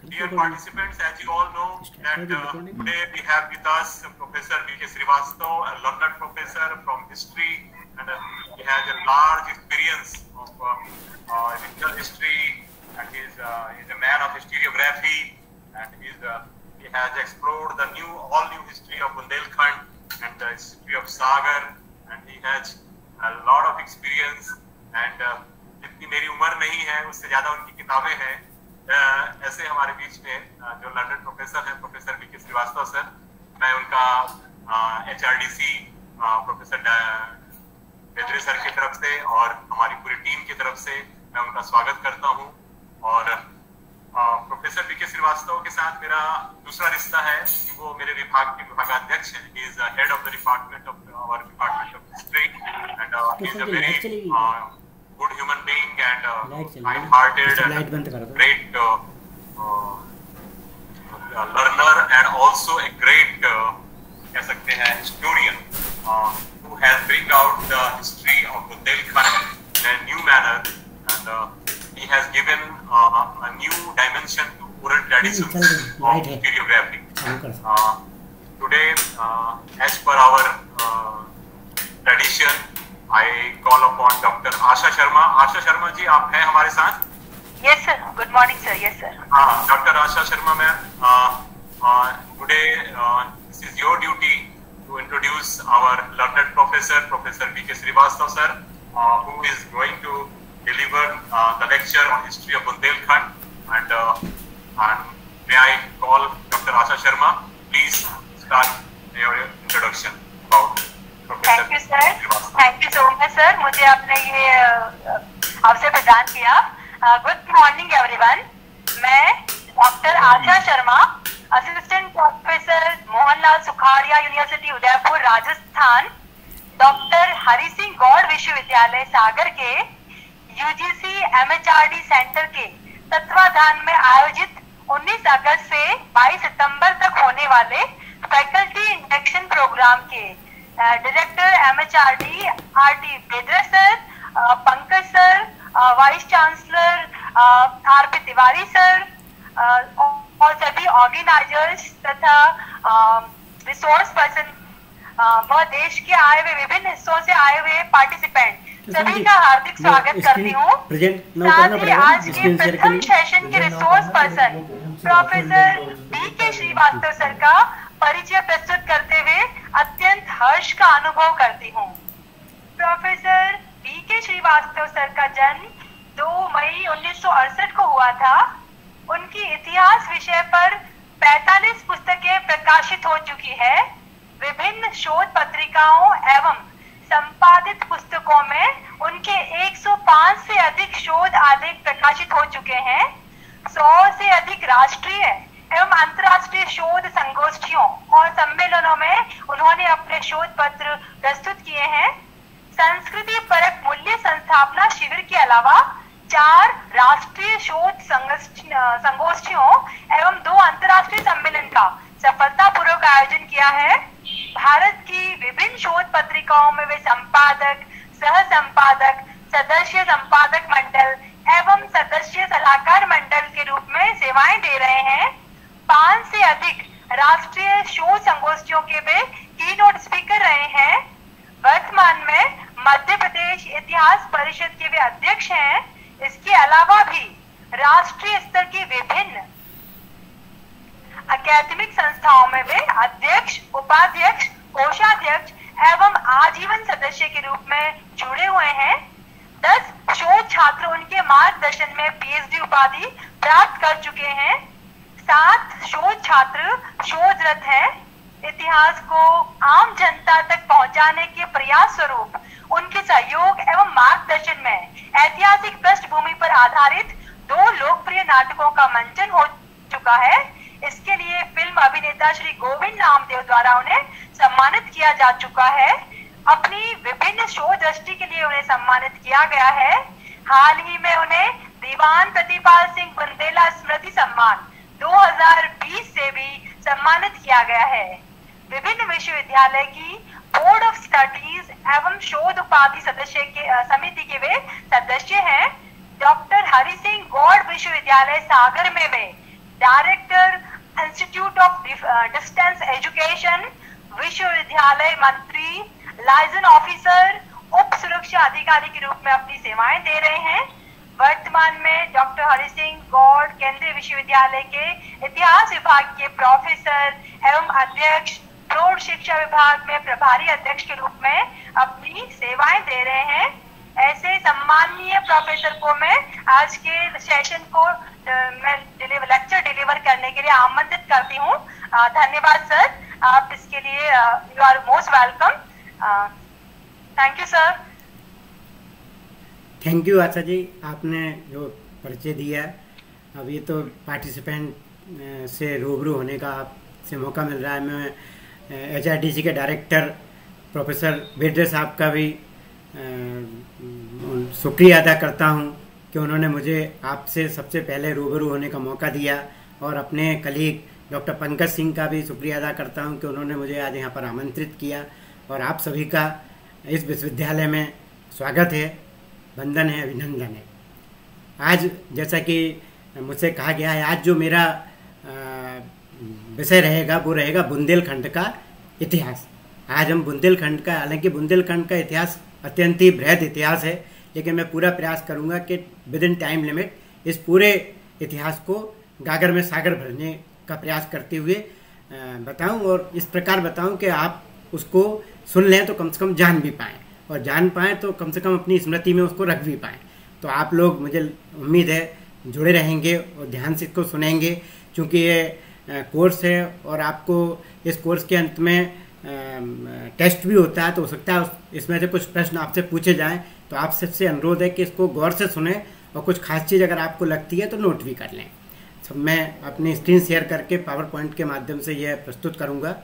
Dear participants, as you all know that today we have with us Professor V.K. Srivastava, a learned professor from history, and he has a large experience of regional history, and he is a man of historiography, and he has explored the all new history of Bundelkhand and the history of Sagar, and he has a lot of experience, and जितनी मेरी उम्र नहीं है उससे ज्यादा उनकी किताबें हैं। ऐसे हमारे बीच में जो लंदन प्रोफेसर हैं, प्रोफेसर वी.के. श्रीवास्तव सर, मैं उनका HRDC प्रोफेसर बेदरे सर की तरफ से और हमारी पूरी टीम की तरफ से मैं उनका स्वागत करता हूं। और प्रोफेसर वी.के. श्रीवास्तव के साथ मेरा दूसरा रिश्ता है कि वो मेरे विभाग के विभागाध्यक्ष हैं। He is head of the department of our department of history, and he is a very good human being and kind-hearted and great learner, and also a great कह सकते हैं historian who has bring out the history of Bundelkhand in a new manner, and he has given a new dimension to oral traditions of historiography. Today, as per our tradition, I call upon Dr. Asha Sharma. Asha Sharma जी, आप हैं हमारे साथ? Yes sir. Good morning sir. Yes sir. Dr. Asha Sharma ma'am, today this is your duty to introduce our learned professor, Professor V.K. Srivastava sir, who is going to deliver the lecture on history of Bundelkhand. And may I call Dr. Asha Sharma? Please start your introduction about. Thank you sir, thank you so much sir, मुझे आपने ये अवसर प्रदान किया। Good morning everyone. मैं doctor Asha Sharma, assistant professor Mohanlal Sukhadia university Udaipur Rajasthan, doctor Hari Singh Gour विश्वविद्यालय सागर के UGC MHRD centre के तत्वाधान में आयोजित 19 अगस्त से 22 सितंबर तक होने वाले फैकल्टी इंडक्शन प्रोग्राम के director MHRD RT Bedre sir, Pankaj sir, vice chancellor RP Tiwari sir और सभी ऑर्गेनाइजर्स तथा रिसोर्स पर्सन व देश के आए हुए विभिन्न हिस्सों से आए हुए पार्टिसिपेंट सभी का हार्दिक स्वागत करती हूँ। साथ ही आज के प्रथम सेशन के रिसोर्स पर्सन प्रोफेसर V.के. श्रीवास्तव सर का परिचय प्रस्तुत करते हुए अत्यंत हर्ष का अनुभव करती हूँ। प्रोफेसर V.के. श्रीवास्तव सर का जन्म 2 मई 1968 को हुआ था। उनकी इतिहास विषय पर 45 पुस्तकें प्रकाशित हो चुकी है। विभिन्न शोध पत्रिकाओं एवं संपादित पुस्तकों में उनके 105 से अधिक शोध आलेख प्रकाशित हो चुके हैं। 100 से अधिक राष्ट्रीय एवं अंतर्राष्ट्रीय शोध संगोष्ठियों और सम्मेलनों में उन्होंने अपने शोध पत्र प्रस्तुत किए हैं। संस्कृति परक मूल्य संस्थापना शिविर के अलावा 4 राष्ट्रीय शोध संगोष्ठियों एवं 2 अंतर्राष्ट्रीय सम्मेलन का सफलतापूर्वक आयोजन किया है। भारत की विभिन्न शोध पत्रिकाओं में वे संपादक, सह संपादक, सदस्य संपादक मंडल एवं सदस्य सलाहकार मंडल के रूप में सेवाएं दे रहे हैं। 5 से अधिक राष्ट्रीय शोध संगोष्ठियों के वे कीनोट स्पीकर रहे हैं। वर्तमान में मध्य प्रदेश इतिहास परिषद के वे अध्यक्ष हैं। इसके अलावा भी राष्ट्रीय स्तर की विभिन्न अकादमिक संस्थाओं में वे अध्यक्ष, उपाध्यक्ष, कोषाध्यक्ष एवं आजीवन सदस्य के रूप में जुड़े हुए हैं। 10 शोध छात्र उनके मार्गदर्शन में PhD उपाधि प्राप्त कर चुके हैं। 7 शोध छात्र शोधरत हैं। इतिहास को आम जनता तक पहुंचाने के प्रयास स्वरूप उनके सहयोग एवं मार्गदर्शन में ऐतिहासिक पृष्ठभूमि पर आधारित 2 लोकप्रिय नाटकों का मंचन हो चुका है। इसके लिए फिल्म अभिनेता श्री गोविंद नामदेव द्वारा उन्हें सम्मानित किया जा चुका है। अपनी विभिन्न शोध दृष्टि के लिए उन्हें सम्मानित किया गया है। हाल ही में उन्हें दीवान प्रतिपाल सिंह बुंदेला स्मृति सम्मान 2020 से भी सम्मानित किया गया है। विभिन्न विश्वविद्यालय की बोर्ड ऑफ स्टडीज एवं शोध उपाधि सदस्य के समिति के वे सदस्य हैं। डॉक्टर हरि सिंह गौड़ विश्वविद्यालय सागर में वे director institute of distance education, विश्वविद्यालय मंत्री, लाइजन ऑफिसर, उप सुरक्षा अधिकारी के रूप में अपनी सेवाएं दे रहे हैं। वर्तमान में डॉक्टर हरि सिंह गौड़ केंद्रीय विश्वविद्यालय के इतिहास विभाग के प्रोफेसर एवं अध्यक्ष, प्रौढ़ शिक्षा विभाग में प्रभारी अध्यक्ष के रूप में अपनी सेवाएं दे रहे हैं। ऐसे सम्माननीय प्रोफेसर को मैं आज के सेशन को लेक्चर डिलीवर करने के लिए आमंत्रित करती हूँ। धन्यवाद सर, आप इसके लिए you are most welcome. Thank you sir. Thank you Asha ji, आपने जो परिचय दिया। अब ये तो पार्टिसिपेंट से रूबरू होने का आपसे मौका मिल रहा है। मैं HRDC के डायरेक्टर प्रोफेसर बेड्रे साहब का भी शुक्रिया अदा करता हूँ कि उन्होंने मुझे आपसे सबसे पहले रूबरू होने का मौका दिया, और अपने कलीग डॉक्टर पंकज सिंह का भी शुक्रिया अदा करता हूँ कि उन्होंने मुझे आज यहाँ पर आमंत्रित किया। और आप सभी का इस विश्वविद्यालय में स्वागत है, वंदन है, अभिनंदन है। आज जैसा कि मुझसे कहा गया है, आज जो मेरा विषय रहेगा वो रहेगा बुंदेलखंड का इतिहास। आज हम बुंदेलखंड का, हालांकि बुंदेलखंड का इतिहास अत्यंत ही बृहद इतिहास है, लेकिन मैं पूरा प्रयास करूंगा कि विद इन टाइम लिमिट इस पूरे इतिहास को गागर में सागर भरने का प्रयास करते हुए बताऊं, और इस प्रकार बताऊं कि आप उसको सुन लें तो कम से कम जान भी पाएँ, और जान पाएँ तो कम से कम अपनी स्मृति में उसको रख भी पाएँ। तो आप लोग, मुझे उम्मीद है, जुड़े रहेंगे और ध्यान से इसको सुनेंगे, क्योंकि ये कोर्स है और आपको इस कोर्स के अंत में टेस्ट भी होता है, तो हो सकता है इसमें से कुछ प्रश्न आपसे पूछे जाएं। तो आप सबसे अनुरोध है कि इसको गौर से सुने, और कुछ खास चीज़ अगर आपको लगती है तो नोट भी कर लें। सब मैं अपनी स्क्रीन शेयर करके पावर पॉइंट के माध्यम से यह प्रस्तुत करूँगा।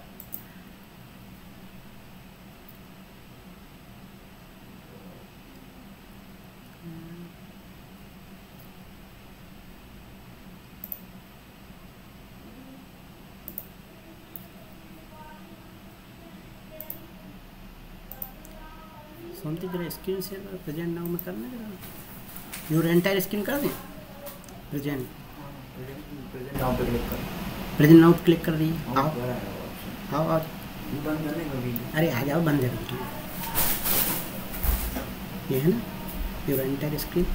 सोनती जरा स्क्रीन शेयर प्रेजेंट नाउ में करना जरा, योर एंटायर स्क्रीन कर दें। प्रेजेंट नाउ पे क्लिक कर, प्रेजेंट नाउ पे क्लिक कर रही है। आओ आओ, अरे आ जाओ, बंद कर। ये है ना योर एंटायर स्क्रीन।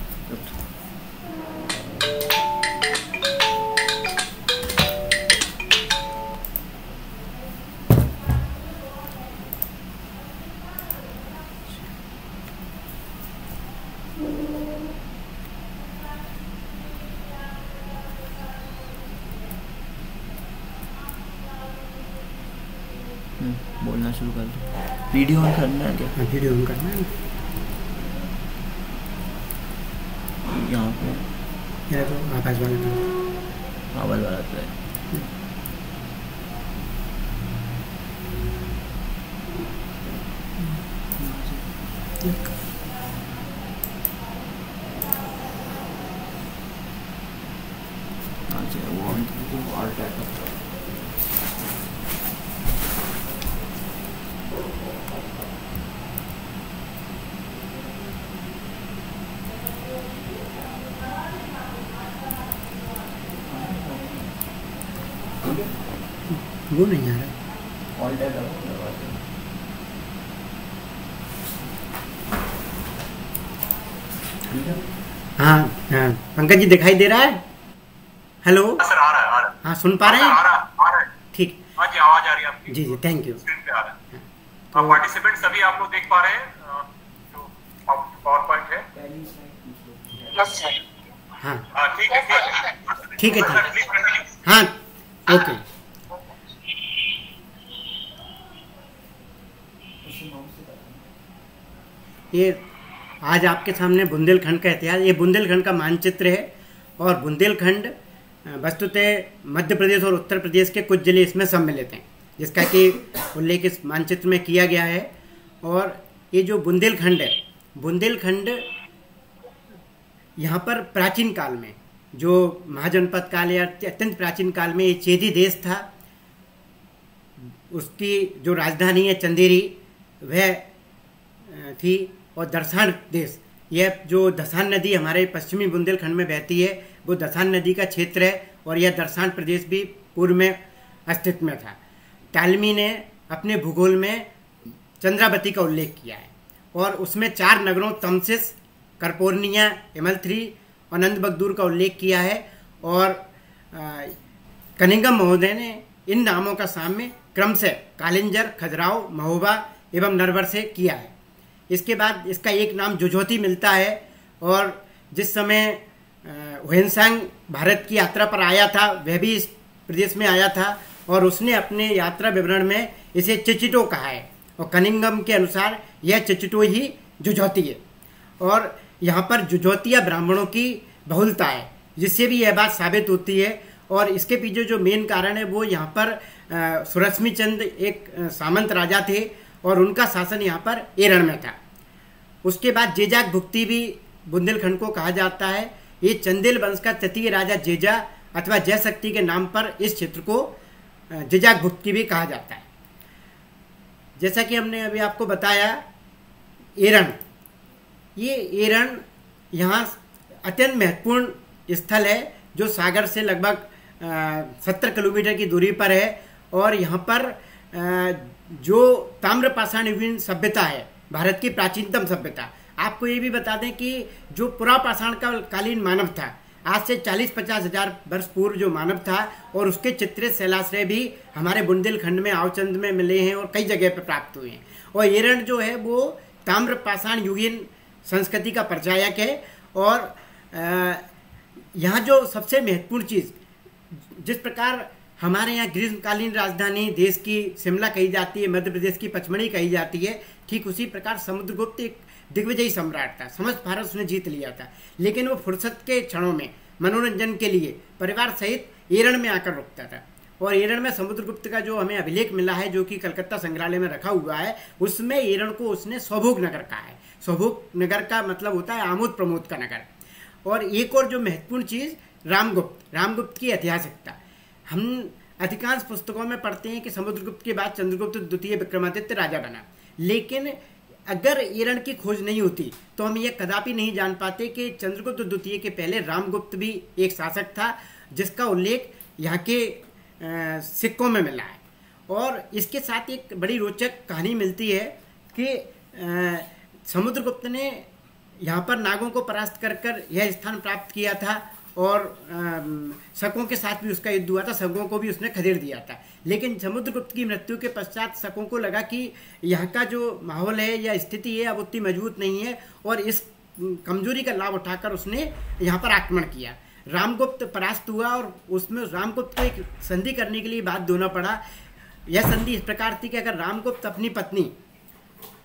बोलना शुरू कर दो। वीडियो ऑन करना है क्या? वीडियो ऑन करना है यहाँ पे। ये तो आवाज़ वाला तो है। वो ऑन ऑल टैप वो नहीं आ रहा। ऑल टैप हाँ हाँ, पंकज जी दिखाई दे रहा है? हेलो सर, आ रहा है। हाँ, सुन पा रहे हैं? आ रहा है। ठीक। हाँ जी, आवाज आ रही है आपकी। जी जी, थैंक यू। स्क्रीन पे आ रहा है। तो पार्टिसिपेंट सभी आप लोग देख पा रहे हैं जो पावर पॉइंट है? Yes sir. हाँ ठीक है, ठीक है, प्लीज कंटिन्यू। हाँ ओके। ये आज आपके सामने बुंदेलखंड का इतिहास, ये बुंदेलखंड का मानचित्र है, और बुंदेलखंड वस्तुतः मध्य प्रदेश और उत्तर प्रदेश के कुछ जिले इसमें सम्मिलित हैं, जिसका कि उल्लेख इस मानचित्र में किया गया है। और ये जो बुंदेलखंड है, बुंदेलखंड यहाँ पर प्राचीन काल में, जो महाजनपद काल या अत्यंत प्राचीन काल में ये चेदी देश था, उसकी जो राजधानी है चंदेरी वह थी, और दर्शान देश यह जो दसान नदी हमारे पश्चिमी बुंदेलखंड में बहती है वो दसान नदी का क्षेत्र है और यह दर्शान प्रदेश भी पूर्व में अस्तित्व में था। टालमी ने अपने भूगोल में चंद्रावती का उल्लेख किया है और उसमें 4 नगरों तमसिस, करपोर्निया, इमलथ्री और नंदबगदूर का उल्लेख किया है और कनिंगम महोदय ने इन नामों का साम्य क्रमशः कालिंजर, खजुराहो, महोबा एवं नरवर से किया है। इसके बाद इसका एक नाम जुझोती मिलता है और जिस समय ह्वेनसांग भारत की यात्रा पर आया था वह भी इस प्रदेश में आया था और उसने अपने यात्रा विवरण में इसे चिचिटो कहा है और कनिंगम के अनुसार यह चिचिटो ही जुझोती है और यहाँ पर जुझोतिया ब्राह्मणों की बहुलता है, जिससे भी यह बात साबित होती है। और इसके पीछे जो मेन कारण है वो यहाँ पर सुरश्मी चंद एक सामंत राजा थे और उनका शासन यहाँ पर एरण में था। उसके बाद जेजाक भुक्ति भी बुंदेलखंड को कहा जाता है। ये चंदेल वंश का तृतीय राजा जेजा अथवा जयशक्ति के नाम पर इस क्षेत्र को जेजाक भुक्ति भी कहा जाता है। जैसा कि हमने अभी आपको बताया एरण, ये एरण यहाँ अत्यंत महत्वपूर्ण स्थल है जो सागर से लगभग 70 किलोमीटर की दूरी पर है और यहाँ पर जो ताम्रपाषाण युगीन सभ्यता है, भारत की प्राचीनतम सभ्यता। आपको ये भी बता दें कि जो पुरापाषाण का कालीन मानव था, आज से 40-50 हजार वर्ष पूर्व जो मानव था और उसके चित्रित शैलाश्रय भी हमारे बुंदेलखंड में आवचंद में मिले हैं और कई जगह पर प्राप्त हुए हैं। और एरण जो है वो ताम्रपाषाण युगीन संस्कृति का प्रचायक है। और यहाँ जो सबसे महत्वपूर्ण चीज़, जिस प्रकार हमारे यहाँ ग्रीष्मकालीन राजधानी देश की शिमला कही जाती है, मध्य प्रदेश की पचमढ़ी कही जाती है, ठीक उसी प्रकार समुद्रगुप्त एक दिग्विजयी सम्राट था। समस्त भारत उसने जीत लिया था, लेकिन वो फुर्सत के क्षणों में मनोरंजन के लिए परिवार सहित एरण में आकर रुकता था। और एरण में समुद्रगुप्त का जो हमें अभिलेख मिला है, जो कि कलकत्ता संग्रहालय में रखा हुआ है, उसमें एरण को उसने सौभोग नगर कहा है। सौभोग नगर का मतलब होता है आमोद प्रमोद का नगर। और एक और जो महत्वपूर्ण चीज़, रामगुप्त की ऐतिहासिकता। हम अधिकांश पुस्तकों में पढ़ते हैं कि समुद्रगुप्त के बाद चंद्रगुप्त द्वितीय विक्रमादित्य राजा बना, लेकिन अगर एरण की खोज नहीं होती तो हम ये कदापि नहीं जान पाते कि चंद्रगुप्त द्वितीय के पहले रामगुप्त भी एक शासक था, जिसका उल्लेख यहाँ के सिक्कों में मिला है। और इसके साथ एक बड़ी रोचक कहानी मिलती है कि समुद्रगुप्त ने यहाँ पर नागों को परास्त कर यह स्थान प्राप्त किया था और शकों के साथ भी उसका युद्ध हुआ था, शकों को भी उसने खदेड़ दिया था। लेकिन समुद्रगुप्त की मृत्यु के पश्चात शकों को लगा कि यहाँ का जो माहौल है या स्थिति है अब उतनी मजबूत नहीं है और इस कमजोरी का लाभ उठाकर उसने यहाँ पर आक्रमण किया। रामगुप्त परास्त हुआ और उसमें रामगुप्त को एक संधि करने के लिए बात देना पड़ा। यह संधि इस प्रकार थी कि अगर रामगुप्त अपनी पत्नी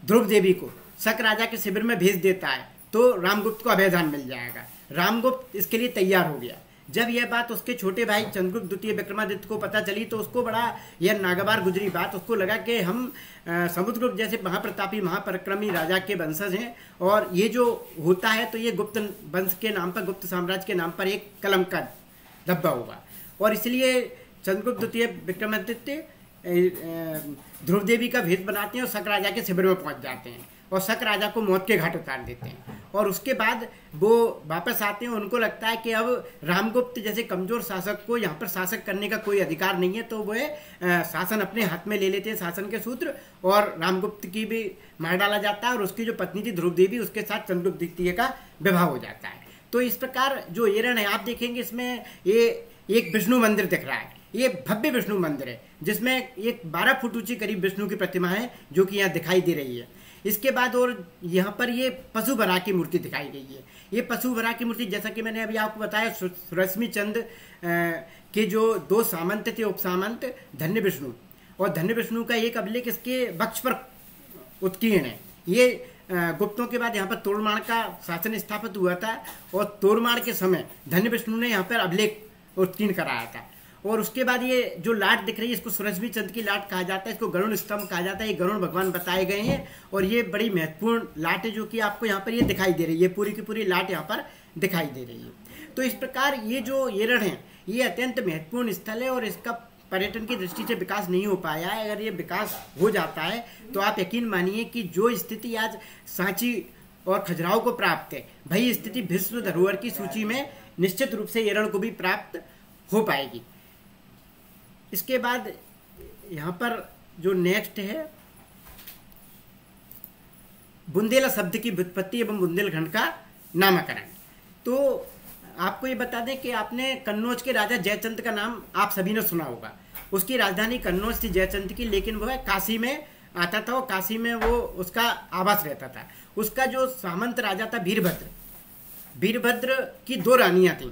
ध्रुव देवी को शक राजा के शिविर में भेज देता है तो रामगुप्त को अभयदान मिल जाएगा। रामगुप्त इसके लिए तैयार हो गया। जब यह बात उसके छोटे भाई चंद्रगुप्त द्वितीय विक्रमादित्य को पता चली तो उसको बड़ा यह नागवार गुजरी बात। उसको लगा कि हम समुद्रगुप्त जैसे महाप्रतापी महापराक्रमी राजा के वंशज हैं और ये जो होता है तो ये गुप्त वंश के नाम पर, गुप्त साम्राज्य के नाम पर एक कलंक का धब्बा होगा। और इसलिए चंद्रगुप्त द्वितीय विक्रमादित्य ध्रुव देवी का भेद बनाते हैं और शक राजा के शिविर में पहुंच जाते हैं और शक राजा को मौत के घाट उतार देते हैं। और उसके बाद वो वापस आते हैं। उनको लगता है कि अब रामगुप्त जैसे कमजोर शासक को यहाँ पर शासक करने का कोई अधिकार नहीं है, तो वह शासन अपने हाथ में ले लेते हैं, शासन के सूत्र, और रामगुप्त की भी मार डाला जाता है और उसकी जो पत्नी थी ध्रुव देवी उसके साथ चंद्रगुप्त द्वितीय का विवाह हो जाता है। तो इस प्रकार जो एरण है, आप देखेंगे इसमें ये एक विष्णु मंदिर दिख रहा है। ये भव्य विष्णु मंदिर है जिसमें एक 12 फुट ऊंची करीब विष्णु की प्रतिमा है जो कि यहाँ दिखाई दे रही है। इसके बाद और यहाँ पर ये पशुवराह की मूर्ति दिखाई गई है। ये पशुवराह की मूर्ति, जैसा कि मैंने अभी आपको बताया, सुरश्मी चंद के जो 2 सामंत थे, उपसामंत धन्य विष्णु, और धन्य विष्णु का एक अभिलेख इसके वक्ष पर उत्कीर्ण है। ये गुप्तों के बाद यहाँ पर तोड़माड़ का शासन स्थापित हुआ था और तोड़माड़ के समय धन्य विष्णु ने यहाँ पर अभिलेख उत्कीर्ण कराया था। और उसके बाद ये जो लाट दिख रही है इसको सुरश्मी चंद की लाट कहा जाता है, इसको गरुण स्तंभ कहा जाता है। ये गरुण भगवान बताए गए हैं और ये बड़ी महत्वपूर्ण लाट है जो कि आपको यहाँ पर ये दिखाई दे रही है। पूरी की पूरी लाट यहाँ पर दिखाई दे रही है। तो इस प्रकार ये जो एरण है ये अत्यंत महत्वपूर्ण स्थल है और इसका पर्यटन की दृष्टि से विकास नहीं हो पाया है। अगर ये विकास हो जाता है तो आप यकीन मानिए कि जो स्थिति आज सांची और खजुराहो को प्राप्त है, वही स्थिति विश्व धरोहर की सूची में निश्चित रूप से एरण को भी प्राप्त हो पाएगी। इसके बाद यहाँ पर जो नेक्स्ट है बुंदेला शब्द की व्युत्पत्ति एवं बुंदेलखंड का नामकरण। तो आपको ये बता दें कि आपने कन्नौज के राजा जयचंद का नाम आप सभी ने सुना होगा। उसकी राजधानी कन्नौज थी जयचंद की, लेकिन वह काशी में आता था और काशी में वो उसका आवास रहता था। उसका जो सामंत राजा था वीरभद्र, वीरभद्र की 2 रानियां थीं।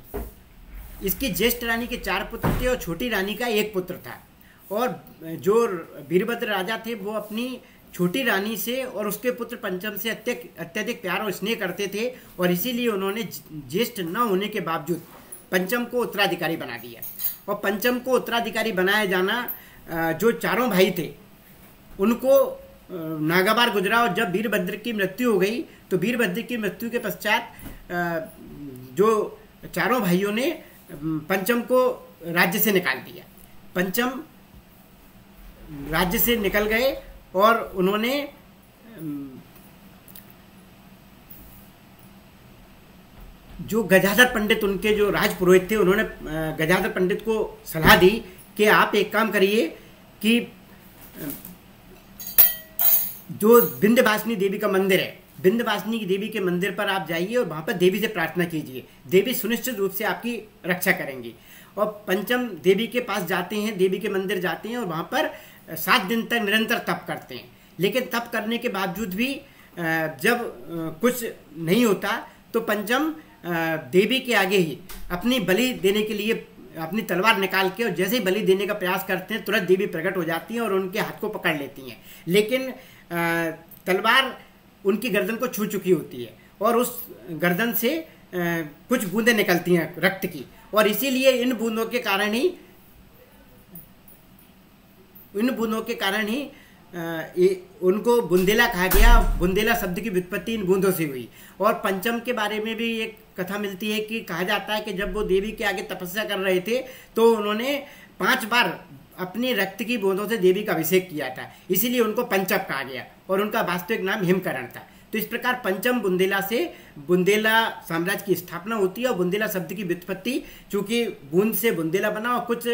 इसकी ज्येष्ठ रानी के 4 पुत्र थे और छोटी रानी का 1 पुत्र था। और जो वीरभद्र राजा थे वो अपनी छोटी रानी से और उसके पुत्र पंचम से अत्यधिक प्यार और स्नेह करते थे, और इसीलिए उन्होंने ज्येष्ठ न होने के बावजूद पंचम को उत्तराधिकारी बना दिया। और पंचम को उत्तराधिकारी बनाया जाना जो चारों भाई थे उनको नागवार गुजरा। और जब वीरभद्र की मृत्यु हो गई तो वीरभद्र की मृत्यु के पश्चात जो चारों भाइयों ने पंचम को राज्य से निकाल दिया। पंचम राज्य से निकल गए और उन्होंने जो गजाधर पंडित, उनके जो राजपुरोहित थे, उन्होंने गजाधर पंडित को सलाह दी कि आप एक काम करिए कि जो विंध्यवासिनी देवी का मंदिर है, विंध्यवासिनी की देवी के मंदिर पर आप जाइए और वहां पर देवी से प्रार्थना कीजिए, देवी सुनिश्चित रूप से आपकी रक्षा करेंगी। और पंचम देवी के पास जाते हैं, देवी के मंदिर जाते हैं और वहां पर 7 दिन तक निरंतर तप करते हैं। लेकिन तप करने के बावजूद भी जब कुछ नहीं होता तो पंचम देवी के आगे ही अपनी बलि देने के लिए अपनी तलवार निकाल के, और जैसे ही बलि देने का प्रयास करते हैं तुरंत देवी प्रकट हो जाती हैं और उनके हाथ को पकड़ लेती हैं। लेकिन तलवार उनकी गर्दन को छू चुकी होती है और उस गर्दन से कुछ बूंदें निकलती हैं रक्त की, और इसीलिए इन बूंदों के कारण ही उनको बुंदेला कहा गया। बुंदेला शब्द की व्युत्पत्ति इन बूंदों से हुई। और पंचम के बारे में भी एक कथा मिलती है कि कहा जाता है कि जब वो देवी के आगे तपस्या कर रहे थे तो उन्होंने 5 बार अपनी रक्त की बूंदों से देवी का अभिषेक किया था, इसीलिए उनको पंचम कहा गया और उनका वास्तविक नाम हिमकरण था। तो इस प्रकार पंचम बुंदेला से बुंदेला साम्राज्य की स्थापना होती है। और बुंदेला शब्द की व्युत्पत्ति चूंकि बूंद से बुंदेला बना, और कुछ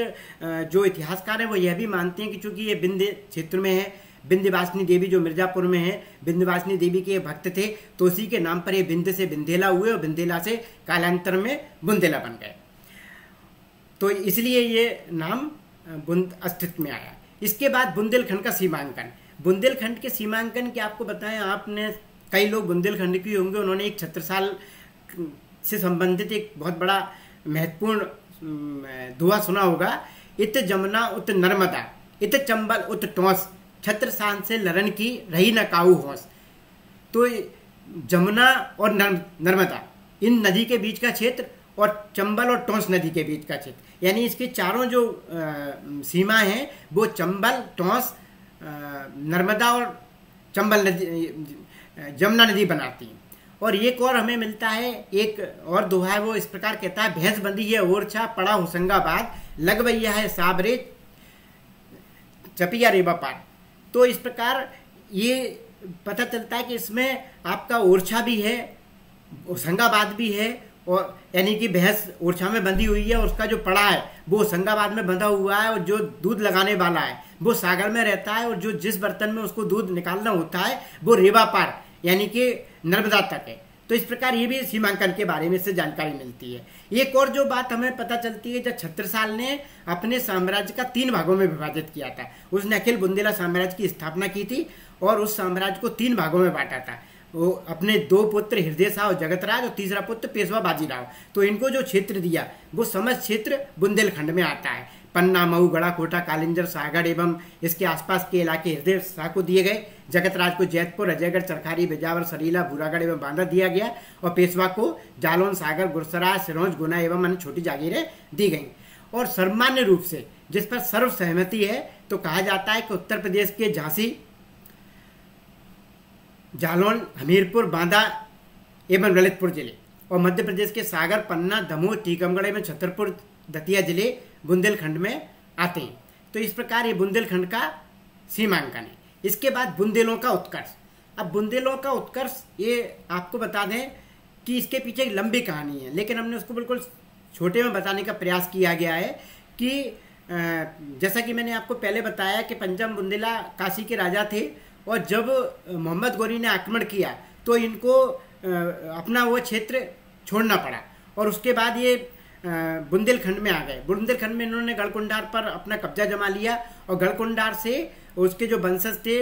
जो इतिहासकार हैं वो यह भी मानते हैं कि चूंकि ये विंध्य क्षेत्र में है, विंध्यवासिनी देवी जो मिर्जापुर में है, विंध्यवासिनी देवी के भक्त थे, तो उसी के नाम पर ये विंध्य से विंध्येला हुए और विंध्येला से कालांतर में बुंदेला बन गए। तो इसलिए ये नाम बुंद अस्तित्व में आया। इसके बाद बुंदेलखंड का सीमांकन। बुंदेलखंड के सीमांकन के आपको बताएं, आपने कई लोग बुंदेलखंड की होंगे, उन्होंने एक छत्रसाल से संबंधित एक बहुत बड़ा महत्वपूर्ण दुआ सुना होगा, इत जमुना उत नर्मदा, इत चंबल उत टोंस, छत्रसाल से लरन की रही न काऊ होंस। तो जमुना और नर्मदा, इन नदी के बीच का क्षेत्र, और चंबल और टोंस नदी के बीच का क्षेत्र, यानी इसके चारों जो सीमा हैं वो चंबल, टोंस, नर्मदा और चंबल नदी, जमुना नदी बनाती हैं। और एक और हमें मिलता है, एक और दोहा है, वो इस प्रकार कहता है, भैंस बंधी है ओरछा, पड़ा होशंगाबाद, लगवैया है साबरे, चपिया रेबा पार। तो इस प्रकार ये पता चलता है कि इसमें आपका ओरछा भी है, होशंगाबाद भी है, और यानी कि भैंस ओरछा में बंधी हुई है और उसका जो पड़ा है वो होशंगाबाद में बंधा हुआ है, और जो दूध लगाने वाला है वो सागर में रहता है, और जो जिस बर्तन में उसको दूध निकालना होता है वो रेवा पार यानी कि नर्मदा तक है। तो इस प्रकार ये भी सीमांकन के बारे में से जानकारी मिलती है। एक और जो बात हमें पता चलती है, जब छत्रसाल ने अपने साम्राज्य का 3 भागों में विभाजित किया था, उसने अखिल बुंदेला साम्राज्य की स्थापना की थी और उस साम्राज्य को 3 भागों में बांटा था। वो अपने 2 पुत्र हृदय शाह और जगतराज और तीसरा पुत्र पेशवा बाजीराव, तो इनको जो क्षेत्र दिया वो समस्त क्षेत्र बुंदेलखंड में आता है। पन्ना, मऊ, गढ़ा, कोटा, कालिंजर, सागड़ एवं इसके आसपास के इलाके हृदय शाह को दिए गए। जगतराज को जैतपुर, अजयगढ़, चरखारी, बिजावर, सरीला, भूरागढ़ एवं बांदा दिया गया, और पेशवा को जालौन, सागर, गुरसराय, सिरौंज, गुना एवं अन्य छोटी जागीरें दी गई। और सामान्य रूप से जिस पर सर्व सहमति है तो कहा जाता है कि उत्तर प्रदेश के झांसी, जालौन, हमीरपुर, बांदा एवं ललितपुर जिले, और मध्य प्रदेश के सागर, पन्ना, दमोह, टीकमगढ़ एवं छतरपुर, दतिया जिले बुंदेलखंड में आते हैं। तो इस प्रकार ये बुंदेलखंड का सीमांकन है। इसके बाद बुंदेलों का उत्कर्ष। अब बुंदेलों का उत्कर्ष ये आपको बता दें कि इसके पीछे एक लंबी कहानी है, लेकिन हमने उसको बिल्कुल छोटे में बताने का प्रयास किया गया है कि जैसा कि मैंने आपको पहले बताया कि पंचम बुंदेला काशी के राजा थे, और जब मोहम्मद गौरी ने आक्रमण किया तो इनको अपना वो क्षेत्र छोड़ना पड़ा, और उसके बाद ये बुंदेलखंड में आ गए। बुंदेलखंड में इन्होंने गढ़कुंडार पर अपना कब्जा जमा लिया, और गढ़कुंडार से उसके जो वंशज थे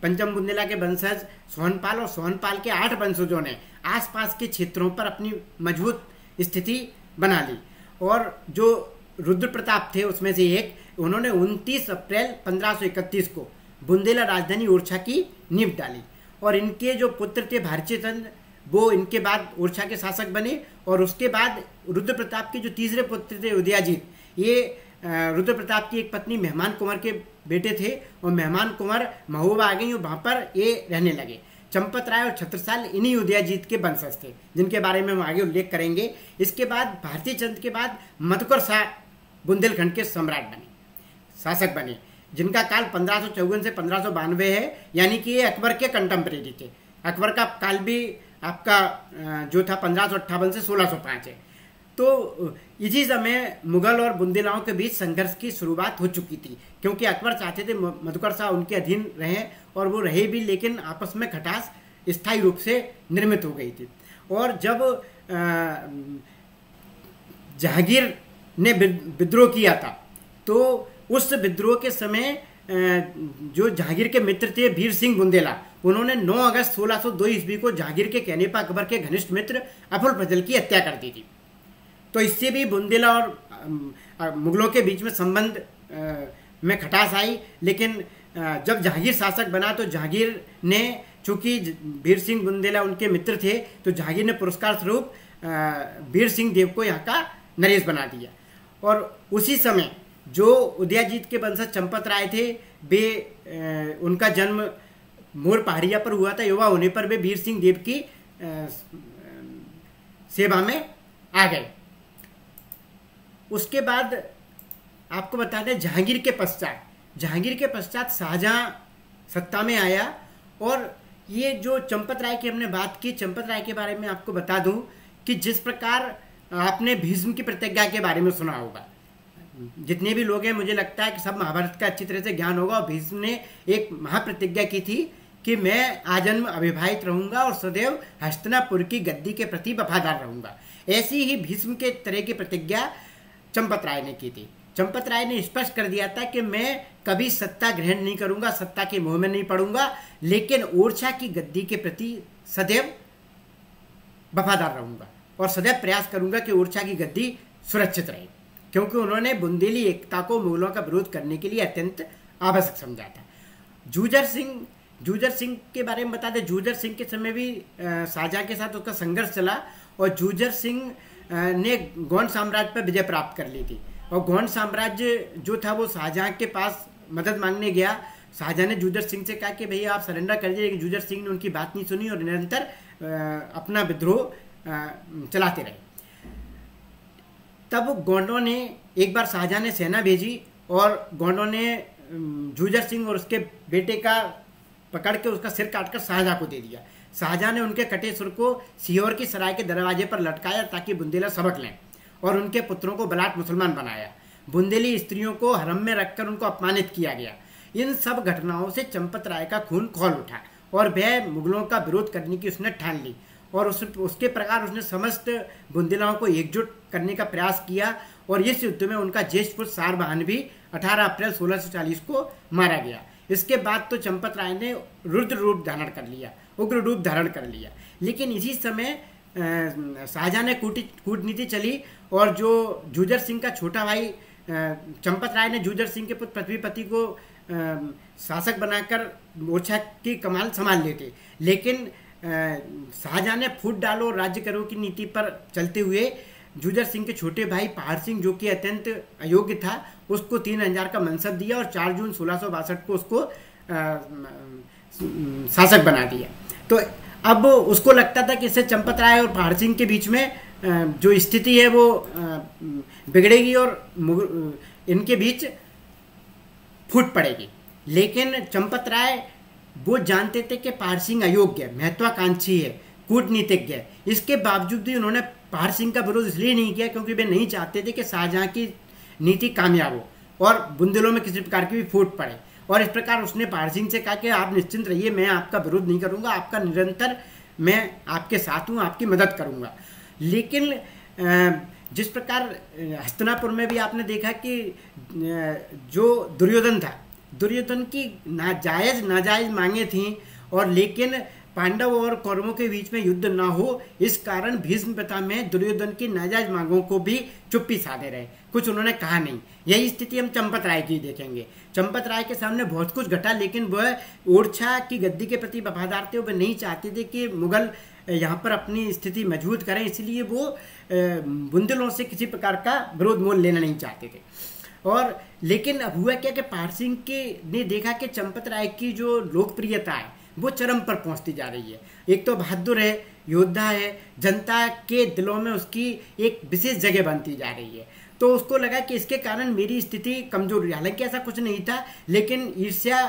पंचम बुंदेला के वंशज सोहनपाल, और सोहनपाल के 8 वंशजों ने आसपास के क्षेत्रों पर अपनी मजबूत स्थिति बना ली। और जो रुद्र प्रताप थे उसमें से एक, उन्होंने 29 अप्रैल 1531 को बुंदेला राजधानी ओरछा की नींव डाली, और इनके जो पुत्र थे भारतीय चंद, वो इनके बाद ओरछा के शासक बने। और उसके बाद रुद्र प्रताप के जो तीसरे पुत्र थे उदयाजीत, ये रुद्र प्रताप की एक पत्नी मेहमान कुंवर के बेटे थे, और मेहमान कुंवर महोबा आ गई और वहाँ पर ये रहने लगे। चंपत राय और छत्रसाल इन्हीं उदयाजीत के वंशज थे, जिनके बारे में हम आगे उल्लेख करेंगे। इसके बाद भारतीय चंद के बाद मधुकर शाह बुंदेलखंड के सम्राट बने, शासक बने, जिनका काल 1554 से 1592 है, यानी कि ये अकबर के कंटेम्परेरी थे। अकबर का काल भी आपका जो था 1558 से 1605 है। तो इसी समय मुगल और बुंदेलाओं के बीच संघर्ष की शुरुआत हो चुकी थी, क्योंकि अकबर चाहते थे मधुकर शाह उनके अधीन रहें, और वो रहे भी, लेकिन आपस में खटास स्थायी रूप से निर्मित हो गई थी। और जब जहांगीर ने विद्रोह किया था, तो उस विद्रोह के समय जो जहांगीर के मित्र थे वीर सिंह बुंदेला, उन्होंने 9 अगस्त 1602 ईस्वी को जहांगीर के कहने पर अकबर के घनिष्ठ मित्र अबुल फजल की हत्या कर दी थी। तो इससे भी बुंदेला और मुगलों के बीच में संबंध में खटास आई। लेकिन जब जहांगीर शासक बना तो जहांगीर ने, चूंकि वीर सिंह बुंदेला उनके मित्र थे, तो जहांगीर ने पुरस्कार स्वरूप वीर सिंह देव को यहाँ का नरेश बना दिया। और उसी समय जो उदयाजीत के वंशज चंपत राय थे, वे उनका जन्म मोर पहाड़िया पर हुआ था। युवा होने पर वे वीर सिंह देव की सेवा में आ गए। उसके बाद आपको बता दें, जहांगीर के पश्चात शाहजहां सत्ता में आया। और ये जो चंपत राय की हमने बात की, चंपत राय के बारे में आपको बता दूं कि जिस प्रकार आपने भीष्म की प्रतिज्ञा के बारे में सुना होगा, जितने भी लोग हैं मुझे लगता है कि सब महाभारत का अच्छी तरह से ज्ञान होगा। और भीष्म ने एक महाप्रतिज्ञा की थी कि मैं आजन्म अविवाहित रहूंगा और सदैव हस्तिनापुर की गद्दी के प्रति वफादार रहूंगा। ऐसी ही भीष्म के तरह की प्रतिज्ञा चंपत राय ने की थी। चंपत राय ने स्पष्ट कर दिया था कि मैं कभी सत्ता ग्रहण नहीं करूंगा, सत्ता के मोह में नहीं पड़ूंगा, लेकिन ओरछा की गद्दी के प्रति सदैव वफादार रहूंगा और सदैव प्रयास करूंगा कि ओरछा की गद्दी सुरक्षित रहे, क्योंकि उन्होंने बुंदेली एकता को मुगलों का विरोध करने के लिए अत्यंत आवश्यक समझा था। जूझर सिंह के बारे में बता दें, जूझर सिंह के समय भी शाहजहां के साथ उसका संघर्ष चला, और जूझर सिंह ने गोंड साम्राज्य पर विजय प्राप्त कर ली थी। और गोंड साम्राज्य जो था वो शाहजहां के पास मदद मांगने गया। शाहजहां ने जूझर सिंह से कहा कि भैया आप सरेंडर कर दीजिए, लेकिन जूझर सिंह ने उनकी बात नहीं सुनी और निरंतर अपना विद्रोह चलाते रहे। तब गोंडों ने एक बार शाहजहां ने सेना भेजी, और गोंडों ने जूझर सिंह और उसके बेटे का पकड़ के उसका सिर काटकर शाहजहां को दे दिया। शाहजहां ने उनके कटे सिर को सीहोर की सराय के दरवाजे पर लटकाया ताकि बुंदेला सबक लें, और उनके पुत्रों को बलात् मुसलमान बनाया। बुंदेली स्त्रियों को हरम में रखकर उनको अपमानित किया गया। इन सब घटनाओं से चंपत राय का खून खौल उठा, और वह मुगलों का विरोध करने की उसने ठान ली, और उसके प्रकार उसने समस्त बुंदेलाओं को एकजुट करने का प्रयास किया। और इस युद्ध में उनका ज्येष्ठ पुत्र सारबहान भी 18 अप्रैल 1640 को मारा गया। इसके बाद तो चंपत राय ने रुद्र रूप धारण कर लिया, उग्र रूप धारण कर लिया। लेकिन इसी समय शाहजहां ने कूटनीति चली, और जो जूझर सिंह का छोटा भाई चंपत राय ने जूझर सिंह के पुत्र पृथ्वीपति को शासक बनाकर ओरछा की कमान संभाल लेते। लेकिन शाहजहां ने फूट डालो राज्य करो की नीति पर चलते हुए जूझर सिंह के छोटे भाई पहाड़ सिंह, जो कि अत्यंत अयोग्य था, उसको 3000 का मनसब दिया, और 4 जून 1662 को उसको शासक बना दिया। तो अब उसको लगता था कि इससे चंपत राय और पहाड़ सिंह के बीच में जो स्थिति है वो बिगड़ेगी और इनके बीच फूट पड़ेगी। लेकिन चंपत राय वो जानते थे कि पाहर सिंह अयोग्य है, महत्वाकांक्षी है, कूटनीतिज्ञ है। इसके बावजूद भी उन्होंने पाहर सिंह का विरोध इसलिए नहीं किया क्योंकि वे नहीं चाहते थे कि शाहजहां की नीति कामयाब हो और बुंदेलों में किसी प्रकार की भी फूट पड़े। और इस प्रकार उसने पाहर सिंह से कहा कि आप निश्चिंत रहिए, मैं आपका विरोध नहीं करूंगा, आपका निरंतर मैं आपके साथ हूँ, आपकी मदद करूंगा। लेकिन जिस प्रकार हस्तिनापुर में भी आपने देखा कि जो दुर्योधन था, दुर्योधन की नाजायज मांगे थी, और लेकिन पांडव और कौरवों के बीच में युद्ध ना हो, इस कारण भीष्म पितामह दुर्योधन की नाजायज मांगों को भी चुप्पी साधे रहे, कुछ उन्होंने कहा नहीं। यही स्थिति हम चंपत राय की देखेंगे। चंपत राय के सामने बहुत कुछ घटा, लेकिन वह ओरछा की गद्दी के प्रति वफादार थे। वह नहीं चाहते थे कि मुगल यहाँ पर अपनी स्थिति मजबूत करें, इसलिए वो बुंदेलों से किसी प्रकार का विरोध मोल लेना नहीं चाहते थे। और लेकिन अब हुआ क्या कि पाहर सिंह के ने देखा कि चंपत राय की जो लोकप्रियता है वो चरम पर पहुंचती जा रही है। एक तो बहादुर है, योद्धा है, जनता के दिलों में उसकी एक विशेष जगह बनती जा रही है। तो उसको लगा कि इसके कारण मेरी स्थिति कमजोर हुई। हालांकि ऐसा कुछ नहीं था, लेकिन ईर्ष्या,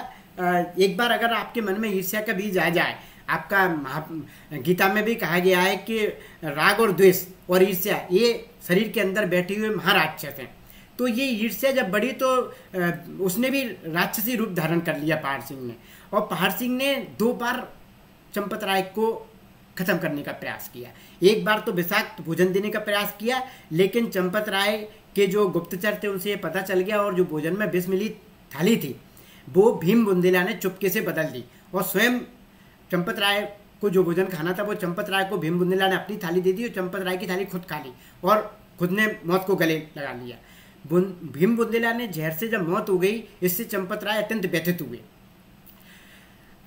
एक बार अगर आपके मन में ईर्ष्या का बीज आ जाए, आपका गीता में भी कहा गया है कि राग और द्वेष और ईर्ष्या ये शरीर के अंदर बैठे हुए महाराक्षस हैं। तो ये ईर्ष्या जब बढ़ी तो उसने भी राक्षसी रूप धारण कर लिया पाहर सिंह ने, और पाहर सिंह ने 2 बार चंपत राय को खत्म करने का प्रयास किया। एक बार तो विषाक्त भोजन देने का प्रयास किया, लेकिन चंपत राय के जो गुप्तचर थे उनसे ये पता चल गया, और जो भोजन में विष मिली थाली थी वो भीम बुंदेला ने चुपके से बदल दी, और स्वयं चंपत राय को जो भोजन खाना था वो चंपत राय को भीम बुंदेला ने अपनी थाली दे दी, और चंपत राय की थाली खुद खा ली और खुद ने मौत को गले लगा लिया। भीम बुंदेला ने जहर से जब मौत हो गई, इससे चंपत राय अत्यंत व्यथित हुए।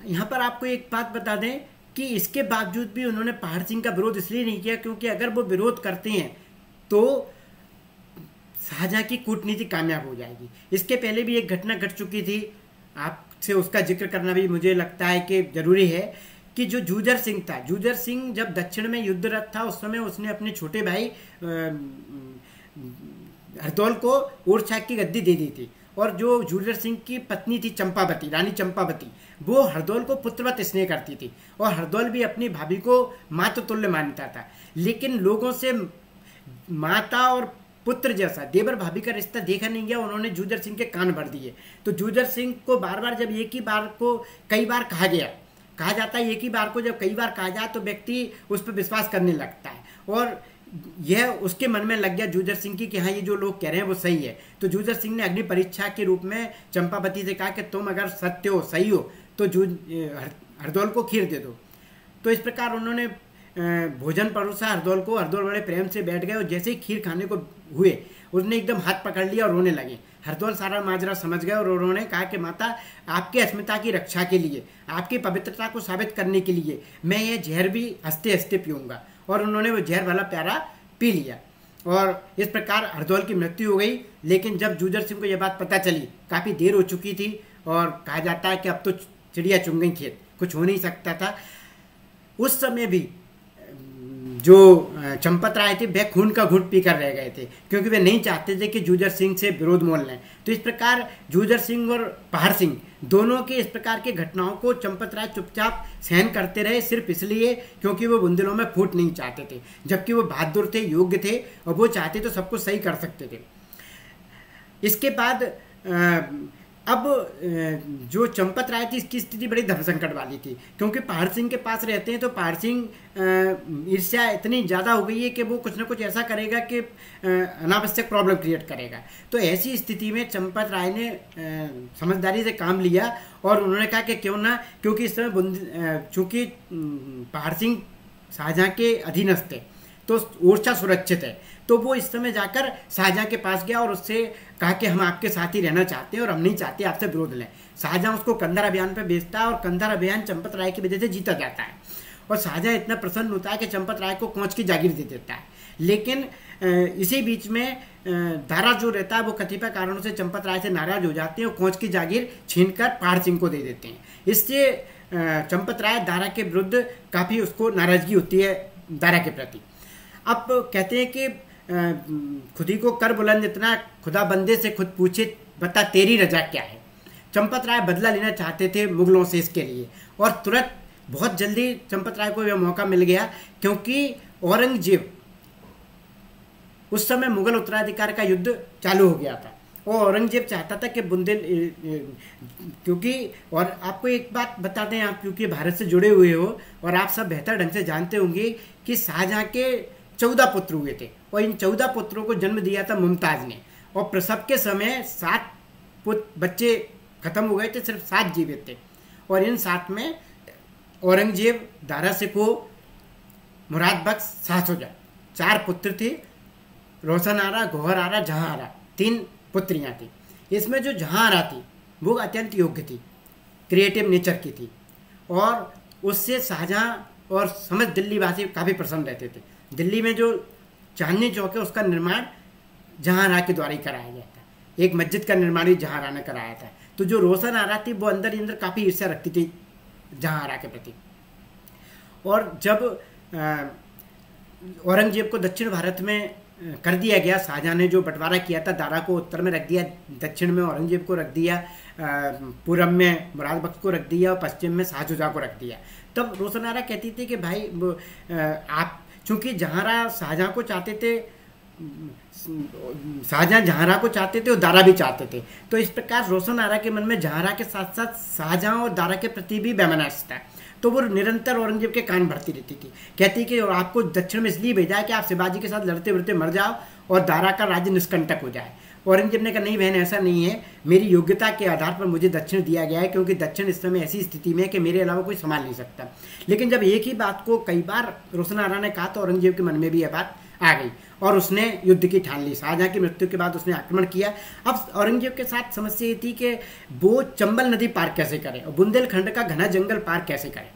यहाँ पर आपको एक बात बता दें कि इसके बावजूद भी उन्होंने पाहर सिंह का विरोध इसलिए नहीं किया क्योंकि अगर वो विरोध करते हैं तो शाहजहां की कूटनीति कामयाब हो जाएगी। इसके पहले भी एक घटना घट चुकी थी, आपसे उसका जिक्र करना भी मुझे लगता है कि जरूरी है, कि जो जूझर सिंह था, जूझर सिंह जब दक्षिण में युद्धरत था उस समय उसने अपने छोटे भाई हरदौल को ओरछा की गद्दी दे दी थी, और जो जूझर सिंह की पत्नी थी चंपावती, रानी चंपावती, वो हरदौल को पुत्रवत स्नेह करती थी, और हरदौल भी अपनी भाभी को माता तुल्य मानता था। लेकिन लोगों से माता और पुत्र जैसा देवर भाभी का रिश्ता देखा नहीं गया, उन्होंने जूझर सिंह के कान भर दिए। तो जूझर सिंह को बार बार जब एक ही बार को कई बार कहा गया, कहा जाता है एक ही बार को जब कई बार कहा जाए तो व्यक्ति उस पर विश्वास करने लगता है, और यह उसके मन में लग गया जूझर सिंह की कि हाँ ये जो लोग कह रहे हैं वो सही है। तो जूझर सिंह ने अग्नि परीक्षा के रूप में चंपावती से कहा कि तुम अगर सत्य हो, सही हो, तो हरदौल को खीर दे दो। तो इस प्रकार उन्होंने भोजन परोसा हरदौल को, हरदौल बड़े प्रेम से बैठ गए, और जैसे ही खीर खाने को हुए उसने एकदम हाथ पकड़ लिया और रोने लगे। हरदौल सारा माजरा समझ गए और उन्होंने कहा कि माता, आपके अस्मिता की रक्षा के लिए, आपकी पवित्रता को साबित करने के लिए मैं ये जहर भी हंसते हंसते पीऊंगा। और उन्होंने वो जहर वाला प्यारा पी लिया, और इस प्रकार हरदौल की मृत्यु हो गई। लेकिन जब जूझर सिंह को यह बात पता चली, काफ़ी देर हो चुकी थी, और कहा जाता है कि अब तो चिड़िया चुन गई खेत, कुछ हो नहीं सकता था। उस समय भी जो चंपत राय थे वह खून का घूंट पीकर रह गए थे, क्योंकि वे नहीं चाहते थे कि जूझर सिंह से विरोध मोल लें। तो इस प्रकार जूझर सिंह और पाहर सिंह दोनों के इस प्रकार के घटनाओं को चंपत राय चुपचाप सहन करते रहे, सिर्फ इसलिए क्योंकि वो बुंदेलों में फूट नहीं चाहते थे, जबकि वो बहादुर थे, योग्य थे, और वो चाहते तो सब कुछ सही कर सकते थे। इसके बाद अब जो चंपत राय थी इसकी स्थिति बड़ी धर्मसंकट वाली थी, क्योंकि पाहर सिंह के पास रहते हैं तो पाहर सिंह ईर्ष्या इतनी ज़्यादा हो गई है कि वो कुछ ना कुछ ऐसा करेगा कि अनावश्यक प्रॉब्लम क्रिएट करेगा। तो ऐसी स्थिति में चंपत राय ने समझदारी से काम लिया, और उन्होंने कहा कि क्यों ना, क्योंकि इस समय चूँकि पाहर सिंह शाहजहां के अधीनस्थ थे तो ओरछा सुरक्षित है, तो वो इस समय जाकर शाहजहां के पास गया और उससे कहा कि हम आपके साथ ही रहना चाहते हैं और हम नहीं चाहते आपसे विरोध लें। शाहजहां उसको कंधार अभियान पर भेजता है, और कंधार अभियान चंपत राय की वजह से जीता जाता है, और शाहजहां इतना प्रसन्न होता है कि चंपत राय को कोंच की जागीर दे देता है। लेकिन इसी बीच में दारा जो रहता है वो कतिपय कारणों से चंपत राय से नाराज हो जाते हैं और कोंच की जागीर छीनकर पाहर सिंह को दे देते हैं। इससे चंपत राय दारा के विरुद्ध काफ़ी उसको नाराजगी होती है दारा के प्रति। अब कहते हैं कि खुदी को कर बुलंद इतना, खुदा बंदे से खुद पूछे बता तेरी रजा क्या है। चंपत राय बदला लेना चाहते थे मुगलों से इसके लिए, और तुरंत बहुत जल्दी चंपत राय को यह मौका मिल गया, क्योंकि औरंगजेब उस समय मुगल उत्तराधिकार का युद्ध चालू हो गया था और औरंगजेब चाहता था कि क्योंकि, और आपको एक बात बताते हैं, आप क्योंकि भारत से जुड़े हुए हो और आप सब बेहतर ढंग से जानते होंगे कि शाहजहां के 14 पुत्र हुए थे और इन 14 पुत्रों को जन्म दिया था मुमताज ने, और प्रसव के समय 7 बच्चे खत्म हो गए थे, सिर्फ 7 जीवित थे। और इन 7 में औरंगजेब, दारा शिकोह, मुराद बख्श, शाह शुजा 4 पुत्र थे। रोशन आरा, गौहर आरा, जहां आरा 3 पुत्रियां थी। इसमें जो जहां आरा थी वो अत्यंत योग्य थी, क्रिएटिव नेचर की थी, और उससे शाहजहां और समस्त दिल्ली वासी काफ़ी प्रसन्न रहते थे। दिल्ली में जो चांदनी चौक है उसका निर्माण जहां आरा के द्वारा ही कराया गया था, एक मस्जिद का निर्माण भी जहां आरा ने कराया था। तो जो रोशन आरा थी वो अंदर ही अंदर काफ़ी ईर्ष्या रखती थी जहां आरा के प्रति। और जब औरंगजेब को दक्षिण भारत में कर दिया गया, शाहजहां ने जो बंटवारा किया था, दारा को उत्तर में रख दिया, दक्षिण में औरंगजेब को रख दिया, पूरब में मुराद बख्श को रख दिया और पश्चिम में शाह शुजा को रख दिया। तब रोशन आरा कहती थी कि भाई आप, चूंकि जहांरा शाहजहां को चाहते थे, शाहजहां जहांरा को चाहते थे और दारा भी चाहते थे, तो इस प्रकार रोशन आरा के मन में जहांरा के साथ साथ शाहजहां और दारा के प्रति भी वैमनस्य था। तो वो निरंतर औरंगजेब के कान भरती रहती थी, कहती कि आपको दक्षिण में इसलिए भेजा है कि आप शिवाजी के साथ लड़ते लड़ते मर जाओ और दारा का राज्य निष्कंटक हो जाए। औरंगजेब ने कहा नहीं बहन, ऐसा नहीं है, मेरी योग्यता के आधार पर मुझे दक्षिण दिया गया है, क्योंकि दक्षिण इस समय ऐसी स्थिति में है कि मेरे अलावा कोई संभाल नहीं सकता। लेकिन जब एक ही बात को कई बार रोशन आरा ने कहा तो औरंगजेब के मन में भी यह बात आ गई और उसने युद्ध की ठान ली। शाहजहां की मृत्यु के बाद उसने आक्रमण किया। अब औरंगजेब के साथ समस्या ये थी कि वो चंबल नदी पार कैसे करे और बुंदेलखंड का घना जंगल पार कैसे करे।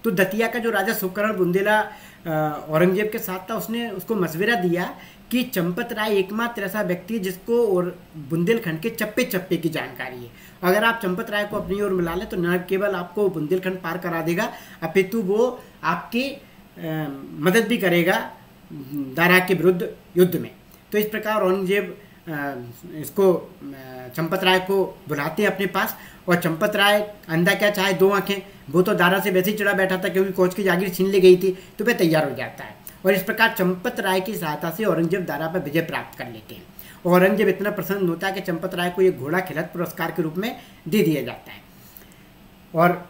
तो दतिया का जो राजा सुकर्ण बुंदेला औरंगजेब के साथ था, उसने उसको मशविरा दिया कि चंपत राय एकमात्र ऐसा व्यक्ति है जिसको और बुंदेलखंड के चप्पे चप्पे की जानकारी है। अगर आप चंपत राय को अपनी ओर मिला लें तो न केवल आपको बुंदेलखंड पार करा देगा, अपितु वो आपकी मदद भी करेगा दारा के विरुद्ध युद्ध में। तो इस प्रकार औरंगजेब इसको चंपत राय को बुलाते हैं अपने पास, और चंपत राय अंधा क्या चाहे 2 आंखें, वो तो दारा से वैसे ही चढ़ा बैठा था क्योंकि कोच की जागीर छीन ली गई थी, तो वह तैयार हो जाता है। और इस प्रकार चंपत राय की सहायता से औरंगजेब दारा पर विजय प्राप्त कर लेते हैं। औरंगजेब इतना प्रसन्न होता है कि चंपत राय को एक घोड़ा खिलत पुरस्कार के रूप में दे दिया जाता है और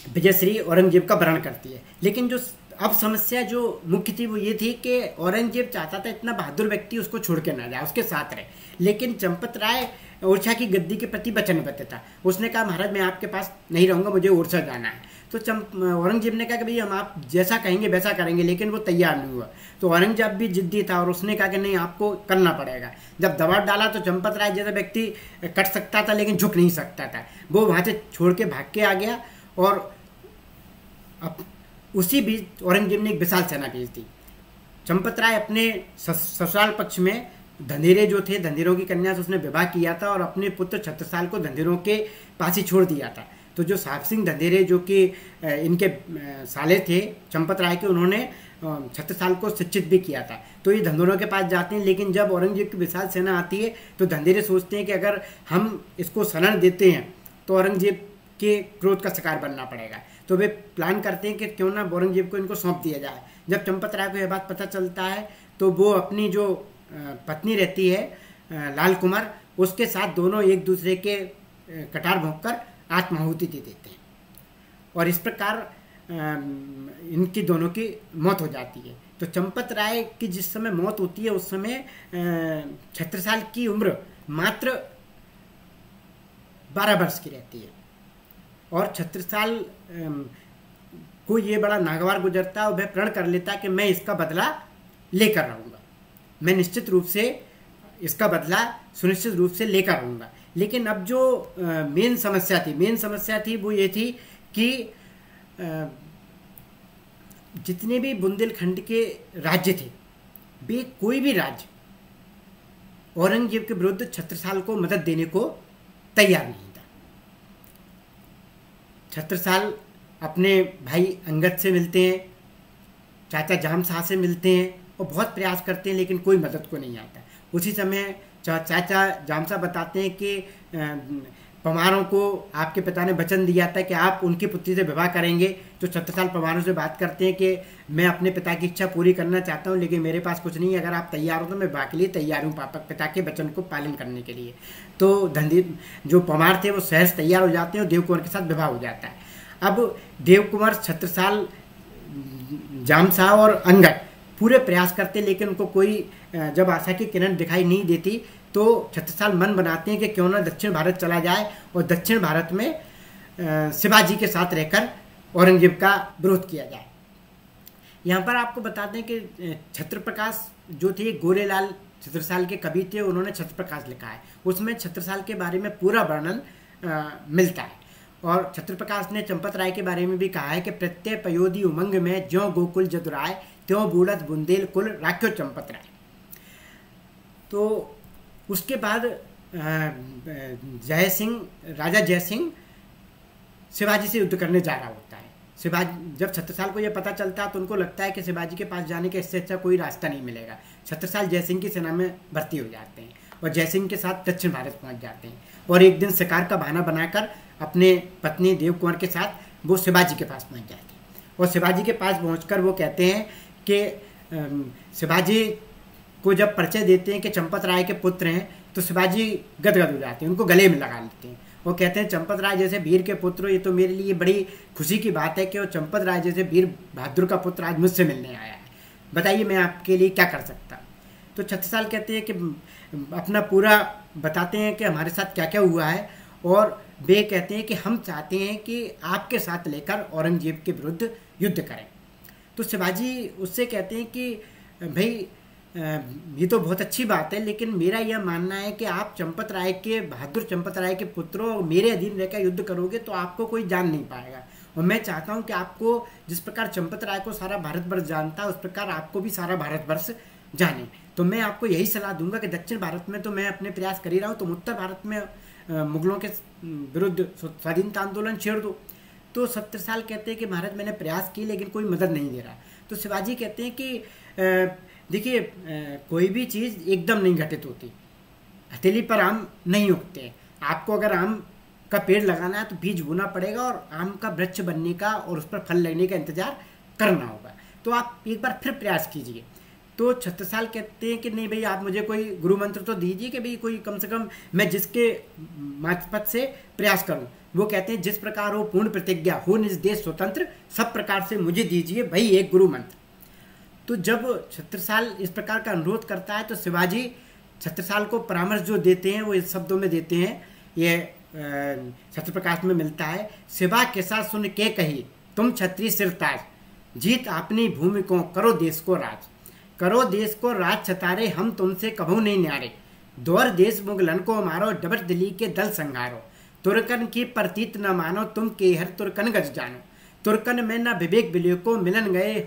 विजयश्री औरंगजेब का वरण करती है। लेकिन जो अब समस्या जो मुख्य थी वो ये थी कि औरंगजेब चाहता था इतना बहादुर व्यक्ति उसको छोड़ के ना जाए, उसके साथ रहे। लेकिन चंपत राय ओरछा की गद्दी के प्रति वचनबद्ध था। उसने कहा महाराज मैं आपके पास नहीं रहूंगा, मुझे ओरछा जाना है। तो औरंगजेब ने कहा कि भाई हम आप जैसा कहेंगे वैसा करेंगे, लेकिन वो तैयार नहीं हुआ। तो औरंगजेब भी जिद्दी था और उसने कहा कि नहीं आपको करना पड़ेगा। जब दबाव डाला तो चंपत राय जैसा व्यक्ति कट सकता था लेकिन झुक नहीं सकता था, वो वहाँ से छोड़ के भाग के आ गया। और अब उसी बीच औरंगजेब ने एक विशाल सेना भेज दी। चंपत राय अपने ससुराल पक्ष में धंधेरे जो थे, धंधेरों की कन्या से उसने विवाह किया था और अपने पुत्र छत्रसाल को धंधेरों के पास ही छोड़ दिया था। तो जो साहब सिंह धंधेरे जो कि इनके साले थे चंपत राय के, उन्होंने छत्रसाल को शिक्षित भी किया था। तो ये धंधेरों के पास जाते हैं, लेकिन जब औरंगजेब की विशाल सेना आती है तो धंधेरे सोचते हैं कि अगर हम इसको शरण देते हैं तो औरंगजेब के क्रोध का शिकार बनना पड़ेगा। तो वे प्लान करते हैं कि क्यों ना औरंगजेब को इनको सौंप दिया जाए। जब चंपत राय को यह बात पता चलता है तो वो अपनी जो पत्नी रहती है लाल कुमार, उसके साथ दोनों एक दूसरे के कटार भोंककर आत्माहुति दे देते हैं और इस प्रकार इनकी दोनों की मौत हो जाती है। तो चंपत राय की जिस समय मौत होती है उस समय छत्रसाल की उम्र मात्र 12 वर्ष की रहती है और छत्रसाल को ये बड़ा नागवार गुजरता है और वह प्रण कर लेता है कि मैं इसका बदला लेकर रहूँगा, मैं निश्चित रूप से इसका बदला सुनिश्चित रूप से लेकर रहूँगा। लेकिन अब जो मेन समस्या थी वो ये थी कि जितने भी बुंदेलखंड के राज्य थे वे कोई भी राज्य औरंगजेब के विरुद्ध छत्रसाल को मदद देने को तैयार नहीं था। छत्रसाल अपने भाई अंगद से मिलते हैं, चाचा जाम शाह से मिलते हैं और बहुत प्रयास करते हैं लेकिन कोई मदद को नहीं आता। उसी समय चाचा जाम शाह बताते हैं कि पवारों को आपके पिता ने वचन दिया था कि आप उनकी पुत्री से विवाह करेंगे। तो छत्रसाल पवारों से बात करते हैं कि मैं अपने पिता की इच्छा पूरी करना चाहता हूं, लेकिन मेरे पास कुछ नहीं है, अगर आप तैयार हो तो मैं विवाह के लिए तैयार हूं, पिता के वचन को पालन करने के लिए। तो जो पवार थे वो सहज तैयार हो जाते हैं और देव कुंवर के साथ विवाह हो जाता है। अब देव कुंवर, छत्रसाल, जाम साहब और अंगद पूरे प्रयास करते, लेकिन उनको कोई जब आशा की किरण दिखाई नहीं देती तो छत्रसाल मन बनाते हैं कि क्यों ना दक्षिण भारत चला जाए और दक्षिण भारत में शिवाजी के साथ रहकर औरंगजेब का विरोध किया जाए। यहाँ पर आपको बताते हैं कि छत्रप्रकाश जो थे गोरेलाल छत्रसाल के कवि थे, उन्होंने छत्रप्रकाश लिखा है, उसमें छत्रसाल के बारे में पूरा वर्णन मिलता है। और छत्रप्रकाश ने चंपत राय के बारे में भी कहा है कि प्रत्यय पयोधी उमंग में ज्यों गोकुल जदुराय त्यों बूढ़त बुंदेल कुल राख्यो चंपत राय। तो उसके बाद राजा जयसिंह शिवाजी से युद्ध करने जा रहा होता है। शिवाजी, जब छत्रसाल को यह पता चलता है तो उनको लगता है कि शिवाजी के पास जाने के इससे अच्छा कोई रास्ता नहीं मिलेगा। छत्रसाल जयसिंह की सेना में भर्ती हो जाते हैं और जयसिंह के साथ दक्षिण भारत पहुंच जाते हैं। और एक दिन शिकार का बहाना बनाकर अपने पत्नी देव कुंवर के साथ वो शिवाजी के पास पहुंच जाते हैं। और शिवाजी के पास पहुंचकर वो कहते हैं कि शिवाजी को जब परिचय देते हैं कि चंपत राय के पुत्र हैं तो शिवाजी गदगद हो जाते हैं, उनको गले में लगा लेते हैं। वो कहते हैं चंपत राय जैसे वीर के पुत्र, ये तो मेरे लिए बड़ी खुशी की बात है कि वो चंपत राय जैसे वीर बहादुर का पुत्र आज मुझसे मिलने आया है, बताइए मैं आपके लिए क्या कर सकता। तो छत्रसाल कहते हैं कि अपना पूरा बताते हैं कि हमारे साथ क्या क्या हुआ है, और वे कहते हैं कि हम चाहते हैं कि आपके साथ लेकर औरंगजेब के विरुद्ध युद्ध करें। तो शिवाजी उससे कहते हैं कि भाई ये तो बहुत अच्छी बात है, लेकिन मेरा यह मानना है कि आप चंपत राय के, बहादुर चंपत राय के पुत्रों और मेरे अधीन रहकर युद्ध करोगे तो आपको कोई जान नहीं पाएगा। और मैं चाहता हूं कि आपको जिस प्रकार चंपत राय को सारा भारतवर्ष जानता है उस प्रकार आपको भी सारा भारतवर्ष जाने। तो मैं आपको यही सलाह दूंगा कि दक्षिण भारत में तो मैं अपने प्रयास कर ही रहा हूँ, तुम उत्तर भारत में मुगलों के विरुद्ध स्वाधीनता आंदोलन छेड़ दो। तो छत्रसाल कहते हैं कि महाराज मैंने प्रयास की लेकिन कोई मदद नहीं दे रहा। तो शिवाजी कहते हैं कि देखिए कोई भी चीज़ एकदम नहीं घटित होती, हथेली पर आम नहीं उगते। आपको अगर आम का पेड़ लगाना है तो बीज बोना पड़ेगा और आम का वृक्ष बनने का और उस पर फल लगने का इंतजार करना होगा। तो आप एक बार फिर प्रयास कीजिए। तो छत्रसाल कहते हैं कि नहीं भाई आप मुझे कोई गुरु मंत्र तो दीजिए कि भाई कोई कम से कम मैं जिसके मार्फत से प्रयास करूं। वो कहते हैं जिस प्रकार हो पूर्ण प्रतिज्ञा हो निज देश स्वतंत्र, सब प्रकार से मुझे दीजिए भाई एक गुरु मंत्र। तो जब छत्रसाल इस प्रकार का अनुरोध करता है तो शिवाजी छत्रसाल को परामर्श जो देते हैं वो इस शब्दों में देते हैं, ये छत्रप्रकाश में मिलता है। शिवा के साथ सुन के कही तुम क्षत्रिय सिरताज, जीत अपनी भूमि को करो देश को राज, करो देश को राज छतारे हम तुमसे कभू नहीं न्यारे, दौर देश मुगलन को मारो डबट दिल्ली के दल संघारो, तुर्कन की प्रतीत न मानो तुम के हर तुर्कन गज जानो, तुर्कन में न विवेक विवेको मिलन गए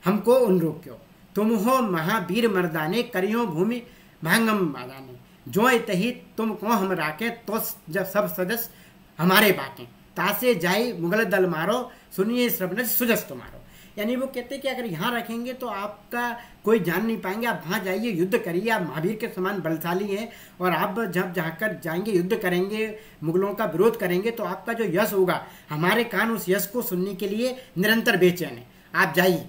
हमको उन रोक्यो, तुम हो महावीर मर्दाने करियो भूमि भांगम मादाने, जो तही तुम को हम राके तो जब सब सदस्य हमारे बाके, तासे जाई मुगल दल मारो सुनिए श्रवण सुजस तुम्हारो। यानी वो कहते हैं कि अगर यहाँ रखेंगे तो आपका कोई जान नहीं पाएंगे, आप वहाँ जाइए युद्ध करिए, आप महावीर के समान बलशाली हैं और आप जब जाकर जाएंगे युद्ध करेंगे मुगलों का विरोध करेंगे तो आपका जो यश होगा हमारे कान उस यश को सुनने के लिए निरंतर बेचैन है, आप जाइए।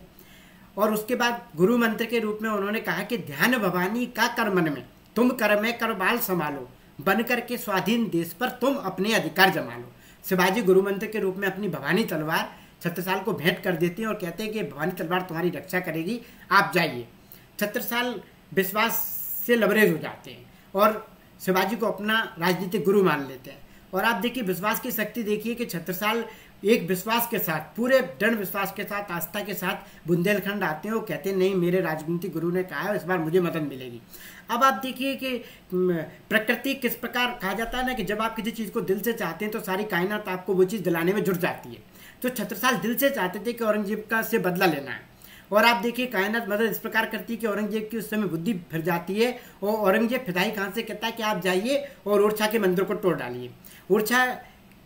और उसके बाद गुरु मंत्र के रूप में उन्होंने कहा कि ध्यान भवानी का कर मन में तुम कर में कर बाल संभालो, बन करके स्वाधीन देश पर तुम अपने अधिकार जमा लो। शिवाजी गुरु मंत्र के रूप में अपनी भवानी तलवार छत्रसाल को भेंट कर देते हैं और कहते हैं कि भवानी तलवार तुम्हारी रक्षा करेगी, आप जाइए। छत्रसाल विश्वास से लबरेज हो जाते हैं और शिवाजी को अपना राजनीतिक गुरु मान लेते हैं। और आप देखिए विश्वास की शक्ति देखिए कि छत्रसाल एक विश्वास के साथ, पूरे दृढ़ विश्वास के साथ, आस्था के साथ बुंदेलखंड आते हैं। वो कहते हैं नहीं मेरे राजनीतिक गुरु ने कहा है इस बार मुझे मदद मिलेगी। अब आप देखिए कि प्रकृति किस प्रकार कहा जाता है ना कि जब आप किसी चीज़ को दिल से चाहते हैं तो सारी कायनात आपको वो चीज़ दिलाने में जुट जाती है। तो छत्रसाल दिल से चाहते थे कि औरंगजेब का से बदला लेना है। और आप देखिए कायनात मदद इस प्रकार करती है कि औरंगजेब की उस समय बुद्धि फिर जाती है और औरंगजेब फिदाई खान से कहता है कि आप जाइए और ओरछा के मंदिर को तोड़ डालिए। ओरछा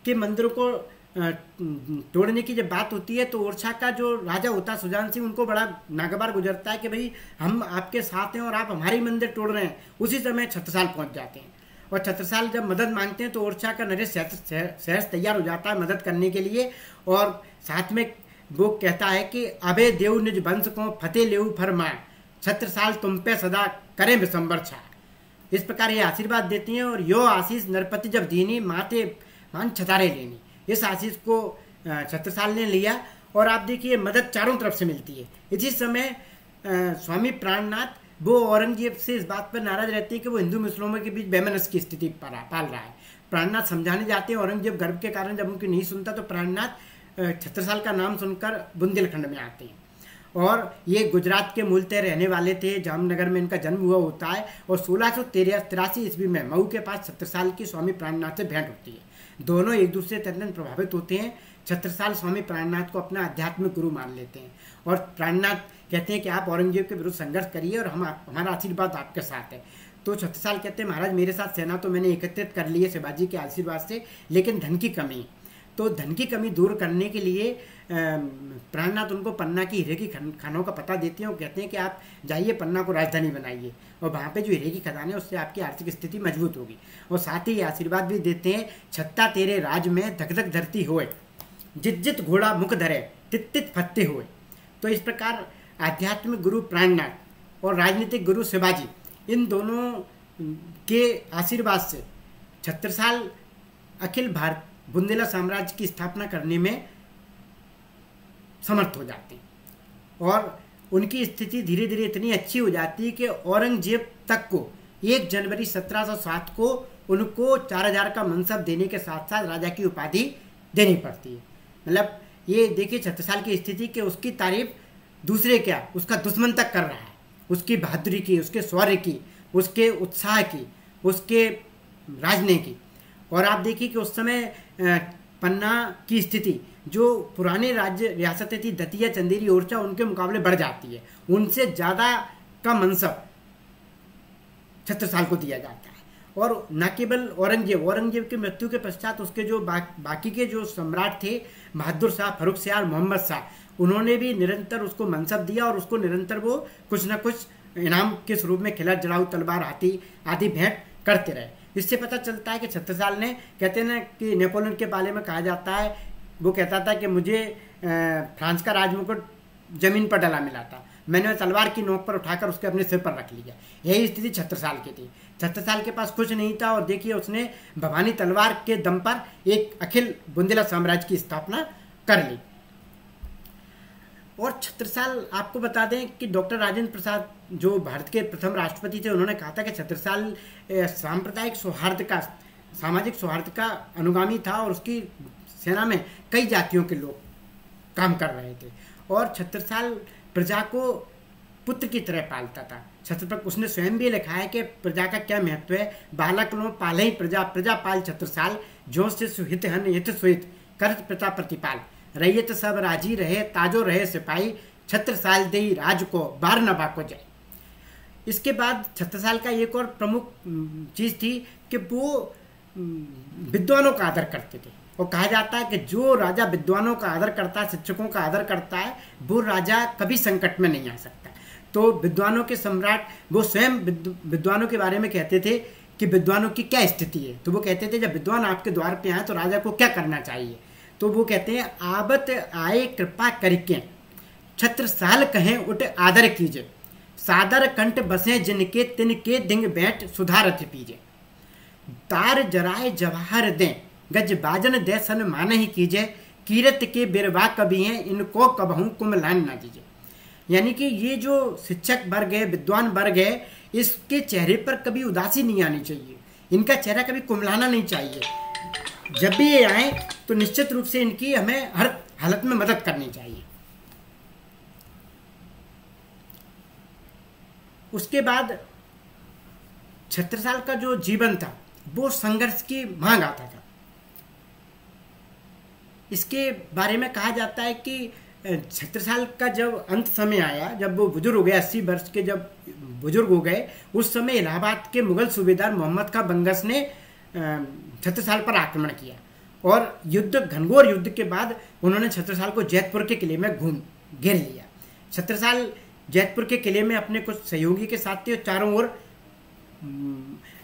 के मंदिरों को तोड़ने की जब बात होती है तो ओरछा का जो राजा होता है सुजान सिंह, उनको बड़ा नागवार गुजरता है कि भाई हम आपके साथ हैं और आप हमारी मंदिर तोड़ रहे हैं। उसी समय छत्रसाल पहुंच जाते हैं और छत्रसाल जब मदद मांगते हैं तो ओरछा का नरेश सहर्ष तैयार हो जाता है मदद करने के लिए, और साथ में वो कहता है कि अबे देव निज वंश को फतेह लेऊ फरमाए, छत्रसाल तुम पे सदा करें विशंबर छा। इस प्रकार ये आशीर्वाद देती हैं, और यो आशीष नरपति जब दीनी माते मान छतारे लेनी, इस आशीष को छत्रसाल ने लिया। और आप देखिए मदद चारों तरफ से मिलती है। इसी समय स्वामी प्राणनाथ वो औरंगजेब से इस बात पर नाराज रहते हैं कि वो हिंदू मुस्लिमों के बीच बेमनस की स्थिति पाल रहा है। प्राणनाथ समझाने जाते हैं, औरंगजेब गर्व के कारण जब उनकी नहीं सुनता तो प्राणनाथ छत्रसाल का नाम सुनकर बुंदेलखंड में आते हैं, और ये गुजरात के मूलतः रहने वाले थे, जामनगर में इनका जन्म हुआ होता है। और 1683 ईस्वी में मऊ के पास छत्रसाल की स्वामी प्राणनाथ से भेंट होती है। दोनों एक दूसरे से अत्यंत प्रभावित होते हैं। छत्रसाल स्वामी प्राणनाथ को अपना आध्यात्मिक गुरु मान लेते हैं, और प्राणनाथ कहते हैं कि आप औरंगजेब के विरुद्ध संघर्ष करिए और हमारा आशीर्वाद आपके साथ है। तो छत्रसाल कहते हैं महाराज मेरे साथ सेना तो मैंने एकत्रित कर ली है शिवाजी के आशीर्वाद से, लेकिन धन की कमी, तो धन की कमी दूर करने के लिए प्राणनाथ उनको पन्ना की हीरे की खानों का पता देते हैं, और कहते हैं कि आप जाइए पन्ना को राजधानी बनाइए, और वहाँ पे जो हीरे की खदान है उससे आपकी आर्थिक स्थिति मजबूत होगी। और साथ ही आशीर्वाद भी देते हैं, छत्ता तेरे राज में धक धक धरती होए, जित जित घोड़ा मुख धरे तित तित फत्ते हुए। तो इस प्रकार आध्यात्मिक गुरु प्राणनाथ और राजनीतिक गुरु शिवाजी, इन दोनों के आशीर्वाद से छत्रसाल अखिल भारत बुंदेला साम्राज्य की स्थापना करने में समर्थ हो जाते हैं, और उनकी स्थिति धीरे धीरे इतनी अच्छी हो जाती है कि औरंगजेब तक को 1 जनवरी 1707 को उनको 4000 का मनसब देने के साथ साथ राजा की उपाधि देनी पड़ती है। मतलब ये देखिए छत्रसाल की स्थिति कि उसकी तारीफ दूसरे क्या उसका दुश्मन तक कर रहा है, उसकी बहादुरी की, उसके शौर्य की, उसके उत्साह की, उसके राजने की। और आप देखिए कि उस समय पन्ना की स्थिति जो पुराने राज्य रियासतें थी दतिया, चंदेरी, ओरछा, उनके मुकाबले बढ़ जाती है, उनसे ज़्यादा का मनसब छत्रसाल को दिया जाता है। और न केवल औरंगजेब की मृत्यु के पश्चात उसके जो बाकी के जो सम्राट थे, बहादुर शाह, फर्रुख शाह, मोहम्मद शाह, उन्होंने भी निरंतर उसको मनसब दिया, और उसको निरंतर वो कुछ ना कुछ इनाम के स्वरूप में खिला, जड़ाऊ तलवार, हाथी आदि भेंट करते रहे। इससे पता चलता है कि छत्रसाल ने, कहते हैं ना कि नेपोलियन के बारे में कहा जाता है, वो कहता था कि मुझे फ्रांस का राजमुकुट जमीन पर डला मिला था, मैंने तलवार की नोक पर उठाकर उसके अपने सिर पर रख लिया। यही स्थिति छत्रसाल की थी। छत्रसाल के पास कुछ नहीं था, और देखिए उसने भवानी तलवार के दम पर एक अखिल बुंदेला साम्राज्य की स्थापना कर ली। और छत्रसाल, आपको बता दें कि डॉक्टर राजेंद्र प्रसाद जो भारत के प्रथम राष्ट्रपति थे, उन्होंने कहा था कि छत्रसाल सांप्रदायिक सौहार्द का, सामाजिक सौहार्द का अनुगामी था, और उसकी सेना में कई जातियों के लोग काम कर रहे थे, और छत्रसाल प्रजा को पुत्र की तरह पालता था। उसने स्वयं भी लिखा है कि प्रजा का क्या महत्व है, बालक लो पाले ही प्रजा, प्रजा पाल छत्रसाल, जो से सुहित हन हित सुहित करत प्रता प्रतिपाल, रैयत सब राजी रहे, ताजो रहे सिपाही, छत्रसाल दे राज को बार न बाको जाए। इसके बाद छत्रसाल का एक और प्रमुख चीज थी कि वो विद्वानों का आदर करते थे, और कहा जाता है कि जो राजा विद्वानों का आदर करता है, शिक्षकों का आदर करता है, वो राजा कभी संकट में नहीं आ सकता। तो विद्वानों के सम्राट वो स्वयं विद्वानों के बारे में कहते थे कि विद्वानों की क्या स्थिति है। तो वो कहते थे जब विद्वान आपके द्वार पे आए तो राजा को क्या करना चाहिए। तो वो कहते हैं आबत आए कृपा करके छत्रसाल कहें उठ आदर कीजिए, सादर कंठ बसे जिनके तिनके दिंग बैठ सुधारथ पीजे, तार जराए जवाहर दें गज बाजन दे सन मान ही कीजिए, कीरत के बिरवा कभी हैं इनको कबहू कुमलान ना दीजिए। यानी कि ये जो शिक्षक वर्ग है, विद्वान वर्ग है, इसके चेहरे पर कभी उदासी नहीं आनी चाहिए, इनका चेहरा कभी कुमलाना नहीं चाहिए। जब भी ये आए तो निश्चित रूप से इनकी हमें हर हालत में मदद करनी चाहिए। उसके बाद छत्रसाल का जो जीवन था वो संघर्ष की मांग आता था। इसके बारे में कहा जाता है कि छत्रसाल का जब अंत समय आया, जब वो बुजुर्ग हो गए, 80 वर्ष के जब बुजुर्ग हो गए, उस समय इलाहाबाद के मुगल सूबेदार मोहम्मद खां बंगस ने छत्रसाल पर आक्रमण किया, और युद्ध, घनघोर युद्ध के बाद उन्होंने छत्रसाल को जैतपुर के किले में घेर लिया। छत्रसाल जैतपुर के किले में अपने कुछ सहयोगी के साथ थे, और चारों ओर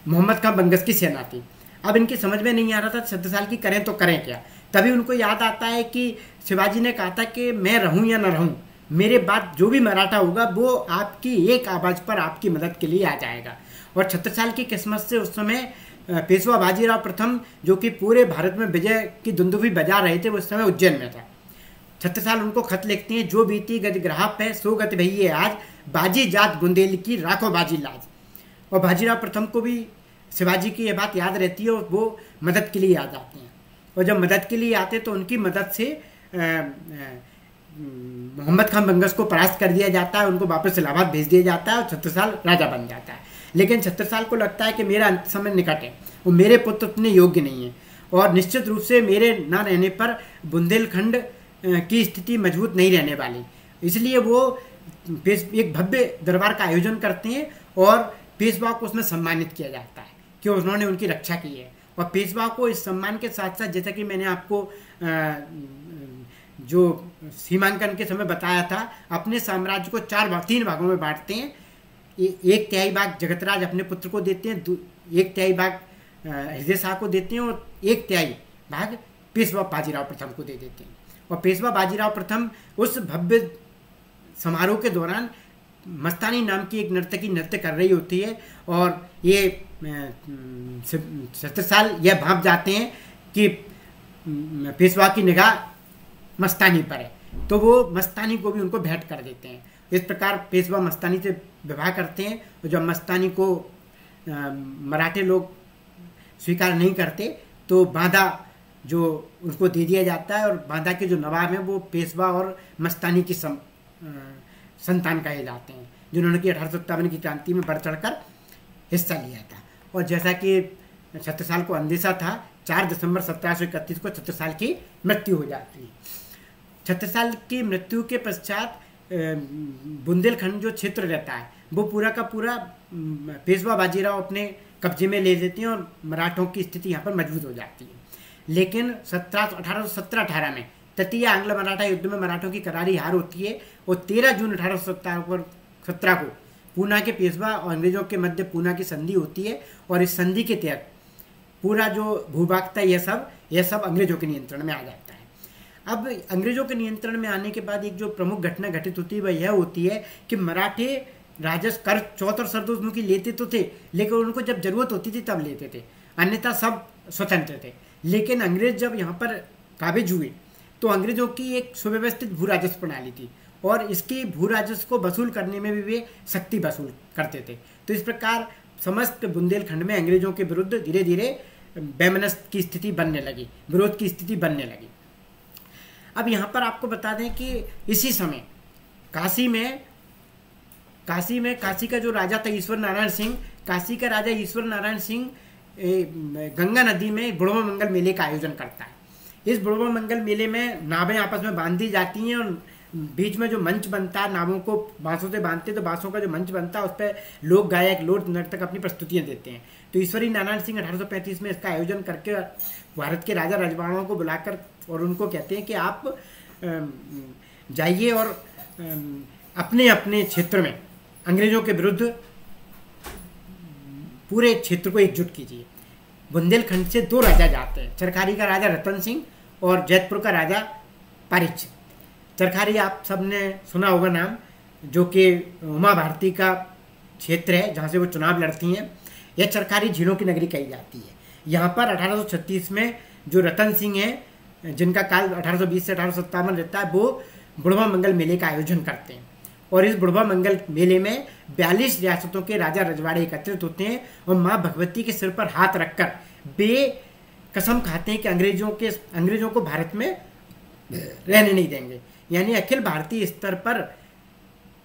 मोहम्मद खां बंगस की सेना थी। अब इनकी समझ में नहीं आ रहा था छत्रसाल की करें तो करें क्या। तभी उनको याद आता है कि शिवाजी ने कहा था कि मैं रहूं या न रहूं, मेरे बाद जो भी मराठा होगा वो आपकी एक आवाज़ पर आपकी मदद के लिए आ जाएगा। और छत्रसाल की किस्मत से उस समय पेशवा बाजीराव प्रथम, जो कि पूरे भारत में विजय की दुंदुभी बजा रहे थे, वो उस समय उज्जैन में था। छत्रसाल उनको खत लिखते हैं, जो बीती गज ग्राह पे सो गत भई आज, बाजी जात बुंदेल की राखो बाजी लाज। और बाजीराव प्रथम को भी शिवाजी की ये बात याद रहती है और वो मदद के लिए आ जाते हैं। और जब मदद के लिए आते तो उनकी मदद से मोहम्मद खान बंगस को परास्त कर दिया जाता है, उनको वापस इलाहाबाद भेज दिया जाता है और छत्रसाल राजा बन जाता है। लेकिन छत्रसाल को लगता है कि मेरा अंत समय निकट है, वो मेरे पुत्र उतने योग्य नहीं है और निश्चित रूप से मेरे न रहने पर बुंदेलखंड की स्थिति मजबूत नहीं रहने वाली। इसलिए वो एक भव्य दरबार का आयोजन करते हैं और पेशवा को उसमें सम्मानित किया जाता है कि उन्होंने उनकी रक्षा की है। और पेशवा को इस सम्मान के साथ साथ, जैसा कि मैंने आपको जो सीमांकन के समय बताया था, अपने साम्राज्य को 3 भागों में बांटते हैं। 1/3 भाग जगतराज अपने पुत्र को देते हैं, 1/3 भाग हृदय शाह को देते हैं और 1/3 भाग पेशवा बाजीराव प्रथम को दे देते हैं। और पेशवा बाजीराव प्रथम उस भव्य समारोह के दौरान मस्तानी नाम की एक नर्तकी नृत्य कर रही होती है और ये छत्रसाल यह भांप जाते हैं कि पेशवा की निगाह मस्तानी पर है, तो वो मस्तानी को भी उनको भेंट कर देते हैं। इस प्रकार पेशवा मस्तानी से विवाह करते हैं और जब मस्तानी को मराठे लोग स्वीकार नहीं करते तो बांदा जो उनको दे दिया जाता है और बांदा के जो नवाब हैं वो पेशवा और मस्तानी की संतान कहे जाते हैं, जिन्होंने कि 1857 की क्रांति में बढ़ चढ़कर हिस्सा लिया था। और जैसा कि छत्रसाल को अंदेशा था, 4 दिसंबर 1731 को छत्रसाल की मृत्यु हो जाती है। छत्रसाल की मृत्यु के पश्चात बुंदेलखंड जो क्षेत्र रहता है वो पूरा का पूरा पेशवा बाजीराव अपने कब्जे में ले लेते हैं और मराठों की स्थिति यहाँ पर मजबूत हो जाती है। लेकिन 1817-18 में तृतीय आंग्ल मराठा युद्ध में मराठों की करारी हार होती है और 13 जून 1817 को पूना के पेशवा और अंग्रेजों के मध्य पूना की संधि होती है और इस संधि के तहत पूरा जो भूभाग था यह सब अंग्रेजों के नियंत्रण में आ जाता है। अब अंग्रेजों के नियंत्रण में आने के बाद एक जो प्रमुख घटना घटित होती है वह यह होती है कि मराठे राजस्व कर चौथ और सरदोषमुखी लेते तो थे, लेकिन उनको जब जरूरत होती थी तब लेते थे, अन्यथा सब स्वतंत्र थे। लेकिन अंग्रेज जब यहाँ पर काबिज हुए तो अंग्रेजों की एक सुव्यवस्थित भू राजस्व प्रणाली थी और इसकी भू राजस्व को वसूल करने में भी वे सख्ती वसूल करते थे। तो इस प्रकार समस्त बुंदेलखंड में अंग्रेजों के विरुद्ध धीरे धीरे वैमनस्य की स्थिति बनने लगी, विरोध की स्थिति बनने लगी। अब यहाँ पर आपको बता दें कि इसी समय काशी का जो राजा था ईश्वर नारायण सिंह, काशी का राजा ईश्वर नारायण सिंह गंगा नदी में बुढ़वा मंगल मेले का आयोजन करता है। इस बुढ़वा मंगल मेले में नावें आपस में बांधी जाती हैं और बीच में जो मंच बनता है, नावों को बांसों से बांधते तो बांसों का जो मंच बनता है उस पर लोक गायक लोक नर्तक अपनी प्रस्तुतियां देते हैं। तो ईश्वरी नारायण सिंह 1835 में इसका आयोजन करके भारत के राजा रजवाड़ों को बुलाकर और उनको कहते हैं कि आप जाइए और अपने अपने क्षेत्र में अंग्रेजों के विरुद्ध पूरे क्षेत्र को एकजुट कीजिए। बुंदेलखंड से 2 राजा जाते हैं, चरखारी का राजा रतन सिंह और जैतपुर का राजा पारीक्षित। चरखारी आप सबने सुना होगा नाम, जो कि उमा भारती का क्षेत्र है जहाँ से वो चुनाव लड़ती हैं। यह चरखारी झीलों की नगरी कही जाती है। यहाँ पर 1836 में जो रतन सिंह हैं, जिनका काल 1820 से 1857 रहता है, वो बुढ़वा मंगल मेले का आयोजन करते हैं और इस बुढ़वा मंगल मेले में 42 रियासतों के राजा रजवाड़े एकत्रित होते हैं और माँ भगवती के सिर पर हाथ रखकर वे कसम खाते हैं कि अंग्रेजों को भारत में रहने नहीं देंगे। यानी अखिल भारतीय स्तर पर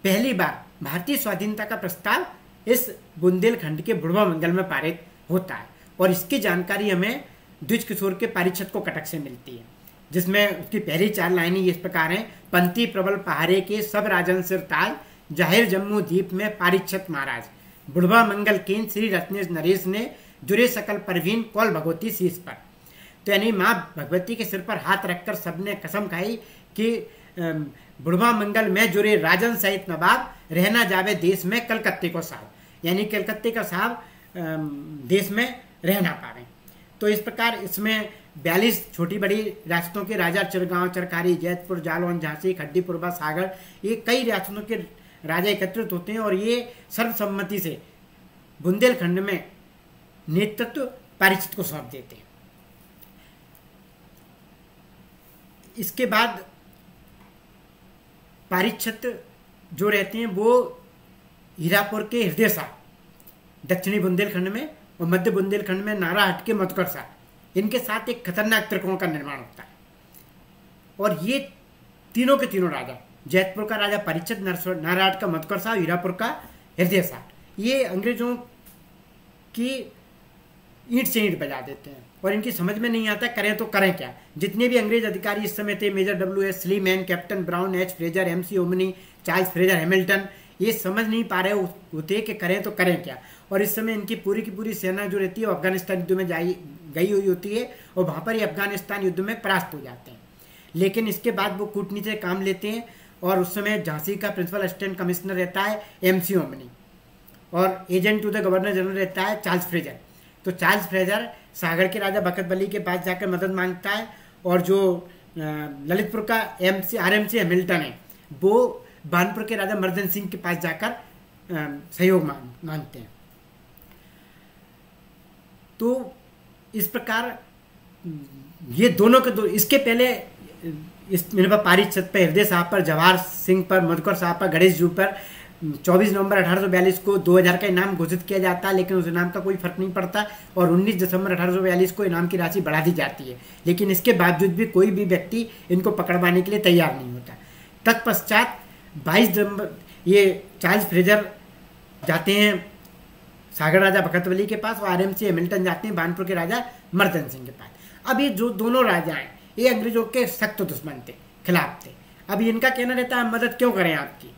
पहली बार भारतीय स्वाधीनता का प्रस्ताव इस बुंदेलखंड के बुढ़वा मंगल में पारित होता है और इसकी जानकारी हमें द्विज किशोर के पारिच्छद को कटक से मिलती है, जिसमें उसकी पहली 4 लाइनें इस प्रकार हैं। पंथी प्रबल पहाड़े के सब राजन सिर ताज, जाहिर जम्मू द्वीप में पारिच्छद महाराज, बुढ़वा मंगल केन श्री रत्नेश नरेश ने जुरे सकल परवीन कौल भगवती शीश पर। तो यानी माँ भगवती के सिर पर हाथ रखकर सबने कसम खाई कि बुढ़वा मंगल में जुरे राजन सहित नवाब रहना जावे देश में कलकत्ते को साहब। यानी कलकत्ते का साहब देश में रह ना पावे। तो इस प्रकार इसमें 42 छोटी बड़ी रियासतों के राजा, चिरगांव, चरखारी, जैतपुर, जालौन, झांसी, खड्डी, पुरबा, सागर, ये कई रियासतों के राजा एकत्रित होते हैं और ये सर्वसम्मति से बुंदेलखंड में नेतृत्व पारीक्षित को सौंप देते हैं। इसके बाद पारीक्षित जो रहते हैं वो हीरापुर के हृदय सा, दक्षिणी बुंदेलखंड में, और मध्य बुंदेलखंड में नाराहट के मधुकर सा, इनके साथ एक खतरनाक त्रिकोण का निर्माण होता है। और ये तीनों के तीनों राजा, जैतपुर का राजा पारीक्षित, नारायण का मधुकर साहब, हीरापुर का हृदय साहब, ये अंग्रेजों की ईंट से ईंट बजा देते हैं और इनकी समझ में नहीं आता करें तो करें क्या। जितने भी अंग्रेज अधिकारी इस समय थे, major W.S. Sleeman, captain Brown, H. Fraser, M.C. Ommanney, Charles Fraser Hamilton, ये समझ नहीं पा रहे होते कि करें तो करें क्या। और इस समय इनकी पूरी की पूरी सेना जो रहती है वो अफगानिस्तान युद्ध में गई हुई होती है और वहाँ पर ये अफगानिस्तान युद्ध में परास्त हो जाते हैं। लेकिन इसके बाद वो कूटनीति से काम लेते हैं और उस समय झांसी का प्रिंसिपल असिस्टेंट कमिश्नर रहता है M.C. ओमनी और agent to the governor general रहता है चार्ल्स फ्रेजर। तो चार्ल्स फ्रेजर सागर के राजा बखत बली के पास जाकर मदद मांगता है और जो ललितपुर का RMC हैमिल्टन है वो बानपुर के राजा मर्दन सिंह के पास जाकर सहयोग मांगते हैं। तो इस प्रकार ये दोनों के दो, इसके पहले इस मेरे पास पारीक्षित पर, हृदय साहब पर, जवाहर सिंह पर, मधुकर साहब पर, गणेश जी पर 24 नवंबर 1842 को 2000 का इनाम घोषित किया जाता है, लेकिन उस इनाम का कोई फर्क नहीं पड़ता और 19 दिसंबर 1842 को इनाम की राशि बढ़ा दी जाती है। लेकिन इसके बावजूद भी कोई भी व्यक्ति इनको पकड़वाने के लिए तैयार नहीं होता। तत्पश्चात 22 दिसंबर ये चार्ल्स फ्रेजर जाते हैं सागर राजा बखतबली के पास और RMC हैमिल्टन जाते हैं बानपुर के राजा मर्दन सिंह के पास। अब ये जो दोनों राजा हैं ये अंग्रेजों के सख्त दुश्मन थे, खिलाफ थे। अब इनका कहना रहता है मदद क्यों करें आपकी।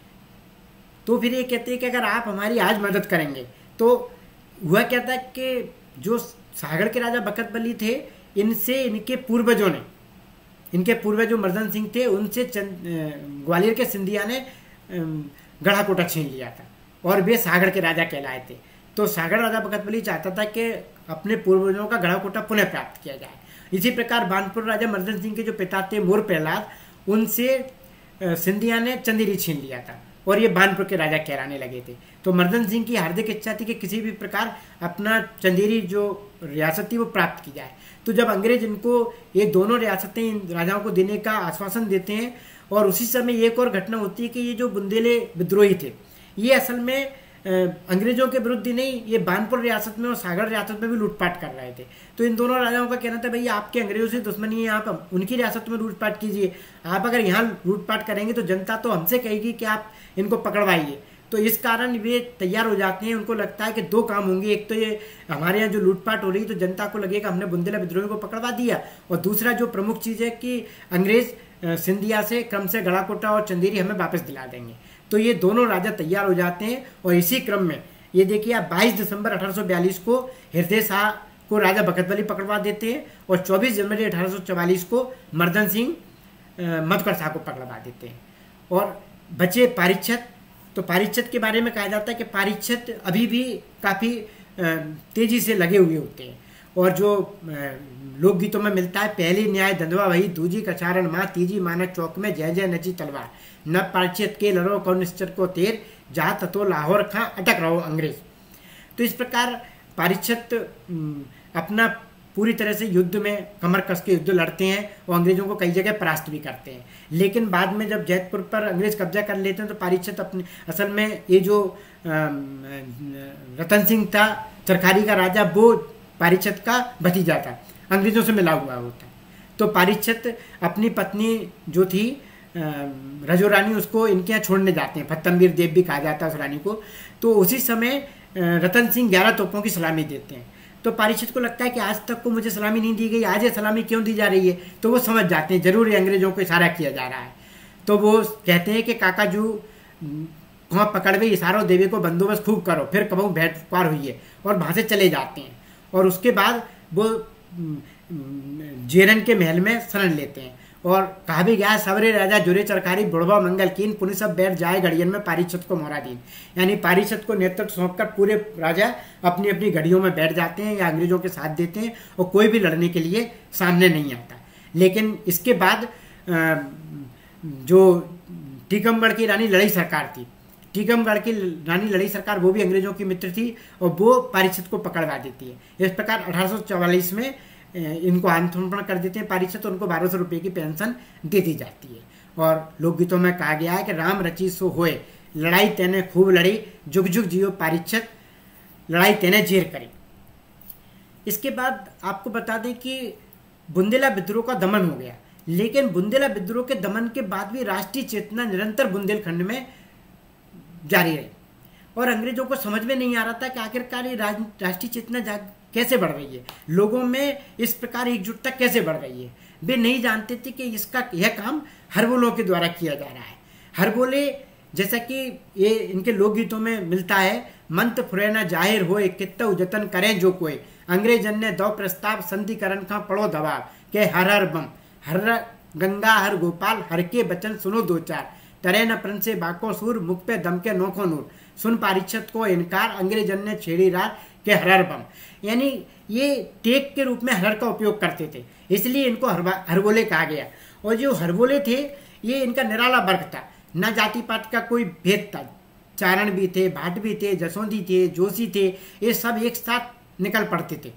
तो फिर ये कहते हैं कि अगर आप हमारी आज मदद करेंगे तो हुआ क्या था कि जो सागर के राजा बखत बली थे इनसे इनके पूर्वजों ने, इनके पूर्वज जो मर्दन सिंह थे उनसे ग्वालियर के सिंधिया ने गढ़ाकोटा छीन लिया था और वे सागर के राजा कहलाए थे। तो सागर राजा बखत बली चाहता था कि अपने पूर्वजों का गढ़ाकोटा पुनः प्राप्त किया जाए। इसी प्रकार बानपुर राजा मर्दन सिंह के जो पिता थे मोर प्रहलाद, उनसे सिंधिया ने चंदेरी छीन लिया था और ये बानपुर के राजा कहलाने लगे थे। तो मर्दन सिंह की हार्दिक इच्छा थी कि किसी भी प्रकार अपना चंदेरी जो रियासत थी वो प्राप्त की जाए। तो जब अंग्रेज इनको ये दोनों रियासतें इन राजाओं को देने का आश्वासन देते हैं और उसी समय एक और घटना होती है कि ये जो बुंदेले विद्रोही थे ये असल में अंग्रेजों के विरुद्ध ही नहीं, ये बानपुर रियासत में और सागर रियासत में भी लूटपाट कर रहे थे। तो इन दोनों राजाओं का कहना था भैया आपके अंग्रेजों से दुश्मनी है, आप उनकी रियासत में लूटपाट कीजिए, आप अगर यहाँ लूटपाट करेंगे तो जनता तो हमसे कहेगी कि आप इनको पकड़वाइए। तो इस कारण वे तैयार हो जाते हैं। उनको लगता है कि दो काम होंगे, एक तो ये हमारे यहाँ जो लूटपाट हो रही है तो जनता को लगेगा हमने बुंदेला विद्रोही को पकड़वा दिया, और दूसरा जो प्रमुख चीज़ है कि अंग्रेज सिंधिया से क्रम से गढ़ाकोटा और चंदेरी हमें वापस दिला देंगे। तो ये दोनों राजा तैयार हो जाते हैं और इसी क्रम में ये देखिए आप 22 दिसंबर 1842 को हृदय शाह को राजा बखतबली पकड़वा देते हैं और 24 जनवरी 1844 को मर्दन सिंह मधुकर शाह को पकड़वा देते हैं। और बचे पारीक्षित। तो पारीक्षित के बारे में कहा जाता है कि पारीक्षित अभी भी काफ़ी तेजी से लगे हुए होते हैं और जो लोकगीतों में मिलता है, पहली न्याय धंधवा वही, दूजी कचारण माँ, तीजी मानक चौक में जय जय नची तलवार, न पारीक्षित के लड़ो कौन निश्चर को तेर, जा ततो लाहौर खां अटक रहो अंग्रेज। तो इस प्रकार पारीक्षित अपना पूरी तरह से युद्ध में कमर कस के युद्ध लड़ते हैं और अंग्रेजों को कई जगह परास्त भी करते हैं। लेकिन बाद में जब जैतपुर पर अंग्रेज कब्जा कर लेते हैं तो पारीक्षित अपने असल में ये जो रतन सिंह था चरखारी का राजा, वो पारीक्षित का भतीजा था, अंग्रेजों से मिला हुआ होता। तो पारीक्षित अपनी पत्नी जो थी रजो रानी, उसको इनके यहाँ छोड़ने जाते हैं, फत्तमवीर देव भी कहा जाता है उस रानी को। तो उसी समय रतन सिंह 11 तोपों की सलामी देते हैं। तो पारीक्षित को लगता है कि आज तक को मुझे सलामी नहीं दी गई, आज ये सलामी क्यों दी जा रही है। तो वो समझ जाते हैं जरूर ये अंग्रेजों को इशारा किया जा रहा है। तो वो कहते हैं कि काकाजू वहाँ पकड़वे इशारों देवी को बंदोबस्त खूब करो, फिर कबहू भेंट पार हुई है, और वहाँ से चले जाते हैं। और उसके बाद वो जेरन के महल में शरण लेते हैं और कहा भी गया सबरे राजा जुरे चरकारी बुढ़वा मंगल कीन पुनि सब बैठ जाए घड़ियन में पारिषद को मोहरा दीन। यानी पारिषद को नेतृत्व सौंपकर पूरे राजा अपनी अपनी घड़ियों में बैठ जाते हैं या अंग्रेजों के साथ देते हैं और कोई भी लड़ने के लिए सामने नहीं आता। लेकिन इसके बाद जो टीकमगढ़ की रानी लड़ई सरकार थी, टीकमगढ़ की रानी लड़ई सरकार वो भी अंग्रेजों की मित्र थी और वो पारिषद को पकड़वा देती है। इस प्रकार 1844 में इनको आत्मसमर्पण कर देते हैं पारिषद, तो उनको 1200 रुपये की पेंशन दे दी जाती है। और लोकगीतों में कहा गया है कि राम रची सो होए लड़ाई तेने खूब लड़ी जुग जुग जियो पारिषद लड़ाई तेने जेर करी। इसके बाद आपको बता दें कि बुंदेला विद्रोह का दमन हो गया, लेकिन बुंदेला विद्रोह के दमन के बाद भी राष्ट्रीय चेतना निरंतर बुंदेलखंड में जारी रही और अंग्रेजों को समझ में नहीं आ रहा था कि आखिरकार ये राष्ट्रीय चेतना कैसे बढ़ रही है, लोगों में इस प्रकार एकजुटता कैसे बढ़ रही है। वे नहीं जानते थे कि इसका यह काम हरबोलों के द्वारा किया जा रहा है। हरबोले जैसा कि ये इनके लोकगीतों में मिलता है, मंत फुरैना जाहिर होए कित्ता जतन करें जो कोई अंग्रेजन ने दो प्रस्ताव संधिकरण का पड़ो दबाव के हर हर बम हर गंगा हर गोपाल हर के बचन सुनो दो चार तरे न प्रण से बाको सूर मुख पे दम के नोखो नूर सुन पारिषद को इनकार अंग्रेजन ने छेड़ी रात के हरर बम। यानी ये टेक के रूप में हरर का उपयोग करते थे, इसलिए इनको हरबोले कहा गया। और जो हरबोले थे ये इनका निराला वर्ग था, न जाति पात का कोई भेद था। चारण भी थे, भाट भी थे, जसोंदी थे, जोशी थे, ये सब एक साथ निकल पड़ते थे।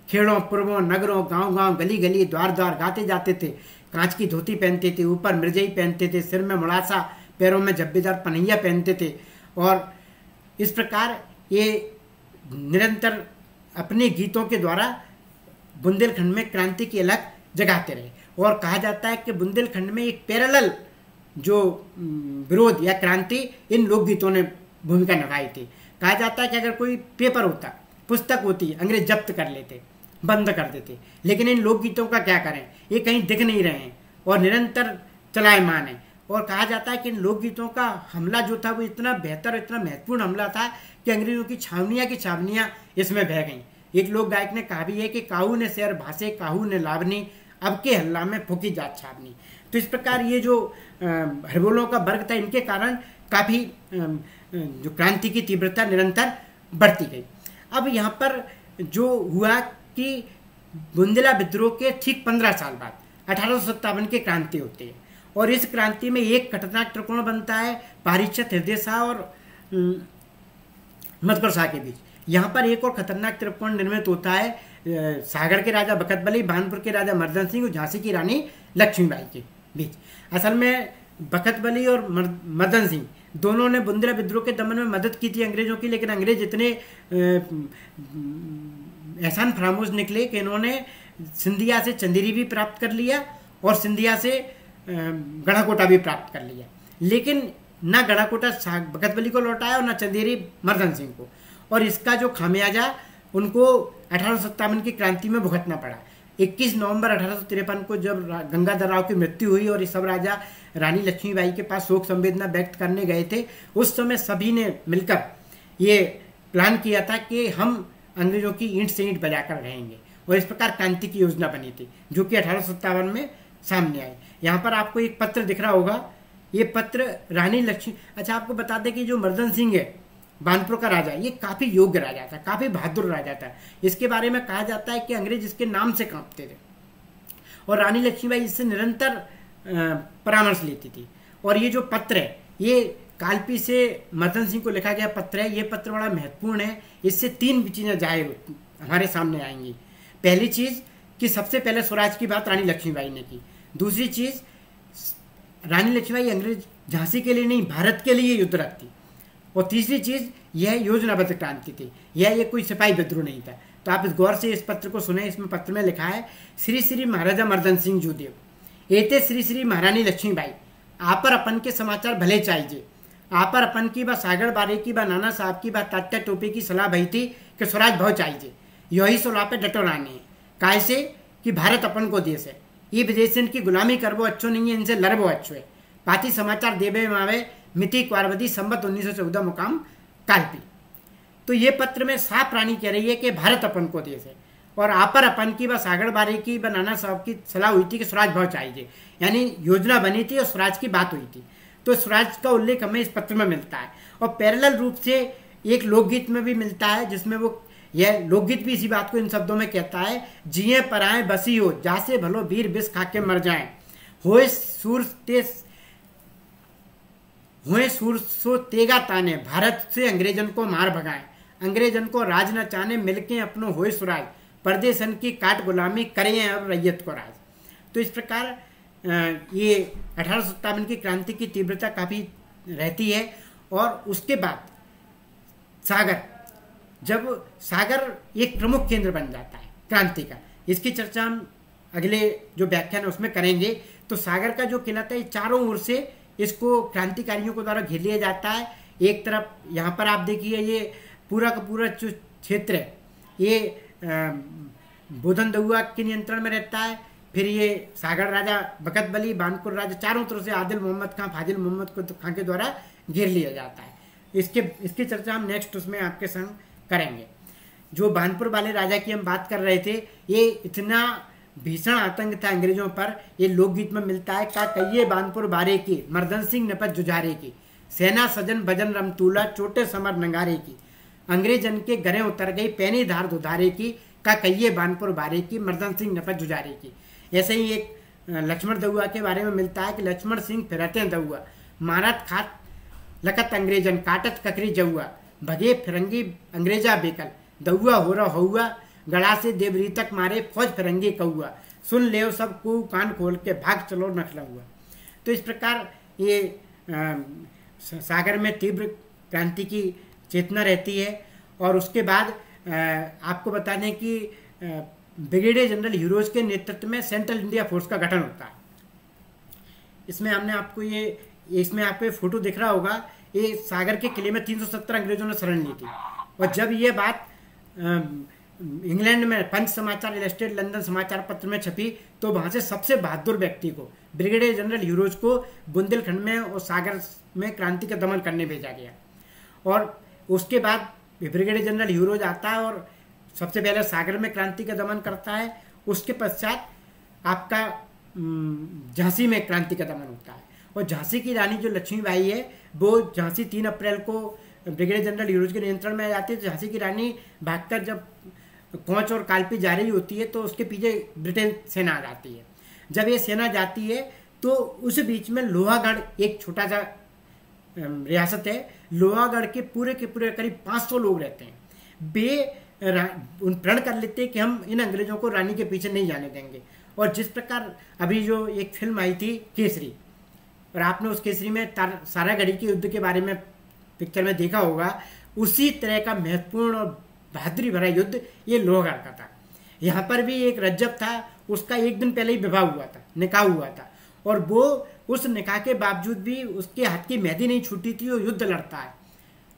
खेड़ों पूर्वों नगरों गांव गांव गली गली द्वार द्वार गाते जाते थे। कांच की धोती पहनते थे, ऊपर मिर्जई पहनते थे, सिर में मुड़ासा, पैरों में जब्बेदार पनैया पहनते थे। और इस प्रकार ये निरंतर अपने गीतों के द्वारा बुंदेलखंड में क्रांति की अलग जगाते रहे। और कहा जाता है कि बुंदेलखंड में एक पैरेलल जो विरोध या क्रांति इन लोकगीतों ने भूमिका निभाई थी। कहा जाता है कि अगर कोई पेपर होता, पुस्तक होती, अंग्रेज जब्त कर लेते, बंद कर देते, लेकिन इन लोकगीतों का क्या करें, ये कहीं दिख नहीं रहे हैं और निरंतर चलायमान है। और कहा जाता है कि इन लोकगीतों का हमला जो था वो इतना बेहतर, इतना महत्वपूर्ण हमला था कि अंग्रेजों की छावनियाँ इसमें बह गईं। एक लोक गायक ने कहा भी है कि काहू ने शहर भाषे काहू ने लावनी अब के हल्ला में फूकी जात छावनी। तो इस प्रकार ये जो हरबोलों का वर्ग था, इनके कारण काफ़ी जो क्रांति की तीव्रता निरंतर बढ़ती गई। अब यहाँ पर जो हुआ कि बुंदेला विद्रोह के ठीक 15 साल बाद 1857 की क्रांति होती है और इस क्रांति में एक खतरनाक त्रिकोण बनता है पारिषद, हृदय शाह और मधुकर शाह के बीच। यहाँ पर एक और खतरनाक त्रिकोण निर्मित होता है सागर के राजा बखत बली, भानपुर के राजा मर्दन सिंह और झांसी की रानी लक्ष्मीबाई के बीच। असल में बखत बली और मर्दन सिंह दोनों ने बुंदेला विद्रोह के दमन में मदद की थी अंग्रेजों की, लेकिन अंग्रेज इतने एहसान फरामोश निकले कि इन्होंने सिंधिया से चंदेरी भी प्राप्त कर लिया और सिंधिया से गढ़ाकोटा भी प्राप्त कर लिया, लेकिन न गढ़ाकोटा बखत बली को लौटाया और न चंदेरी मर्दन सिंह को। और इसका जो खामियाजा उनको 1857 की क्रांति में भुगतना पड़ा। 21 नवंबर 1853 को जब गंगाधर राव की मृत्यु हुई और ये सब राजा रानी लक्ष्मीबाई के पास शोक संवेदना व्यक्त करने गए थे, उस समय सभी ने मिलकर ये प्लान किया था कि हम अंग्रेजों की ईंट से ईंट बजाकर रहेंगे और इस प्रकार क्रांति की योजना बनी थी, जो कि 1857 में सामने आई। यहाँ पर आपको एक पत्र दिख रहा होगा, ये पत्र रानी लक्ष्मी। अच्छा, आपको बता दें कि जो मर्दन सिंह है भानपुर का राजा, ये काफ़ी योग्य राजा था, काफ़ी बहादुर राजा था। इसके बारे में कहा जाता है कि अंग्रेज इसके नाम से कांपते थे और रानी लक्ष्मीबाई इससे निरंतर परामर्श लेती थी। और ये जो पत्र है ये कालपी से मर्दन सिंह को लिखा गया पत्र है। ये पत्र बड़ा महत्वपूर्ण है, इससे 3 चीज़ें जाहिर हमारे सामने आएंगी। पहली चीज़ कि सबसे पहले स्वराज की बात रानी लक्ष्मीबाई ने की। दूसरी चीज़, रानी लक्ष्मीबाई अंग्रेज झांसी के लिए नहीं भारत के लिए युद्ध रखती। और तीसरी चीज़ यह योजनाबद्ध क्रांति थी, यह ये कोई सिपाही विद्रोह नहीं था। तो आप इस गौर से इस पत्र को सुने। इसमें पत्र में लिखा है, श्री श्री महाराजा मर्दन सिंह जूदेव एते श्री श्री महारानी लक्ष्मीबाई आपर अपन के समाचार भले चाहिए। आपर अपन की बा सागर बारे की बा नाना साहब की बा तात्या टोपे की सलाह भई थी कि स्वराज भाव चाहिए। यही सलाह पे डटो रानी है, कैसे कि भारत अपन को देश है, ये विदेश की गुलामी करबो अच्छो नहीं है, इनसे लड़बो अच्छो है। पाती समाचार देवे मावे मिति क्वारवती संबत 1914 मुकाम कालपी। तो ये पत्र में साफ रानी कह रही है कि भारत अपन को देश है और आपर अपन की व सागर बारी की व नाना साहब की सलाह हुई थी कि स्वराज बहुत चाहिए, यानी योजना बनी थी और स्वराज की बात हुई थी। तो स्वराज का उल्लेख हमें इस पत्र में मिलता है और पैरेलल रूप से एक लोकगीत में भी मिलता है, जिसमें वो यह लोकगीत भी इसी बात को इन शब्दों में कहता है, जिए पराए बसी हो जासे भलो वीर विष खा के मर जाए, होए सूर सो तेगा ताने, भारत से अंग्रेजन को मार भगाए, अंग्रेजन को राज न चाने मिलके अपनो होए सुराज, परदेशन की काट गुलामी करें अब रैयत को राज। तो इस प्रकार ये 1857 की क्रांति की तीव्रता काफ़ी रहती है। और उसके बाद सागर, जब सागर एक प्रमुख केंद्र बन जाता है क्रांति का, इसकी चर्चा हम अगले जो व्याख्यान है उसमें करेंगे। तो सागर का जो किला था, ये चारों ओर से इसको क्रांतिकारियों को द्वारा घेर लिया जाता है। एक तरफ यहाँ पर आप देखिए, ये पूरा का पूरा जो क्षेत्र है ये बोधन दउआ के नियंत्रण में रहता है। फिर ये सागर राजा बकत बली, बानपुर राजा, चारों तरफ से आदिल मोहम्मद खां, फाजिल मोहम्मद खां के द्वारा घेर लिया जाता है। इसकी चर्चा हम नेक्स्ट उसमें आपके संग करेंगे। जो बानपुर वाले राजा की हम बात कर रहे थे, ये इतना भीषण आतंक था अंग्रेजों पर, ये लोकगीत में मिलता है, का कहिए बानपुर बारे की, मर्दन सिंह नपत जुझारे की, सेना सजन भजन रमतूला, चोटे समर नंगारे की, अंग्रेजन के गरे उतर गई पैनी धार दुधारे की, का कहिए बानपुर बारे की, मर्दन सिंह नपत जुझारे की। ऐसे ही एक लक्ष्मण दउआ के बारे में मिलता है कि लक्ष्मण सिंह फिरते दउआ, मारत खात लखत अंग्रेजन, काटत ककरी जउआ, भगे फिरंगी अंग्रेजा बेकल, दउआ हो रहा हुआ, गड़ा से देवरी तक मारे फौज फिरंगी कौआ, सुन ले सब को कान खोल के भाग चलो नखला हुआ। तो इस प्रकार ये सागर में तीव्र क्रांति की चेतना रहती है। और उसके बाद आपको बता दें कि ब्रिगेडियर जनरल हीरोज के नेतृत्व में सेंट्रल इंडिया फोर्स का गठन होता है। इसमें हमने आपको इसमें आपको ये फोटो दिख रहा होगा, ये सागर के किले में 370 अंग्रेजों ने शरण ली थी। और जब ये बात इंग्लैंड में पंच समाचार, इलस्ट्रेट लंदन समाचार पत्र में छपी, तो वहां से सबसे बहादुर व्यक्ति को, ब्रिगेडियर जनरल हीरोज को बुंदेलखंड में और सागर में क्रांति का दमन करने भेजा गया। और उसके बाद ब्रिगेडियर जनरल हीरोज आता है और सबसे पहले सागर में क्रांति का दमन करता है। उसके पश्चात आपका झांसी में क्रांति का दमन होता है। और झांसी की रानी जो लक्ष्मीबाई है, वो झांसी 3 अप्रैल को ब्रिगेडियर जनरल हीरोज के नियंत्रण में आ जाती है। झांसी की रानी भागकर जब कोंच और कालपी जा रही होती है, तो उसके पीछे ब्रिटेन सेना आ जाती है। जब ये सेना जाती है, तो उस बीच में लोहागढ़ एक छोटा सा रियासत है, लोहागढ़ के पूरे करीब 500 लोग रहते हैं। वे प्रण कर लेते हैं कि हम इन अंग्रेजों को रानी के पीछे नहीं जाने देंगे। और जिस प्रकार अभी जो एक फिल्म आई थी केसरी, और आपने उस केसरी में सारागढ़ी के युद्ध के बारे में पिक्चर में देखा होगा, उसी तरह का महत्वपूर्ण और बहादुरी भरा युद्ध ये लोहागढ़ का था। यहाँ पर भी एक रज्जब था, उसका एक दिन पहले ही विवाह हुआ था, निकाह हुआ था, और वो उस निकाह के बावजूद भी उसके हाथ की मेहंदी नहीं छूटी थी। वो युद्ध लड़ता है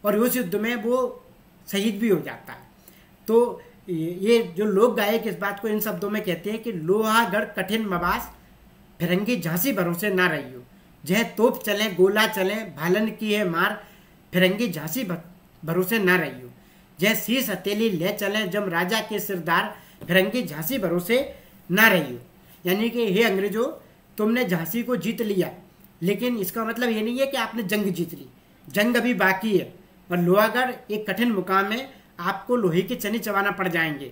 और उस युद्ध में वो शहीद भी हो जाता है। तो ये जो लोक गायक इस बात को इन शब्दों में कहते हैं कि लोहागढ़ कठिन मबास, फिरंगी झांसी भरोसे ना रहियो, जह तोप चले गोला चले, भालन की है मार, फिरंगी झांसी भरोसे ना रहियो, जह शीश हथेली ले चले, जब राजा के सिरदार, फिरंगी झांसी भरोसे ना रहियो। यानी कि हे अंग्रेजों, तुमने झांसी को जीत लिया, लेकिन इसका मतलब ये नहीं है कि आपने जंग जीत ली, जंग अभी बाकी है। और लोहागढ़ एक कठिन मुकाम है, आपको लोहे के चने चबाना पड़ जाएंगे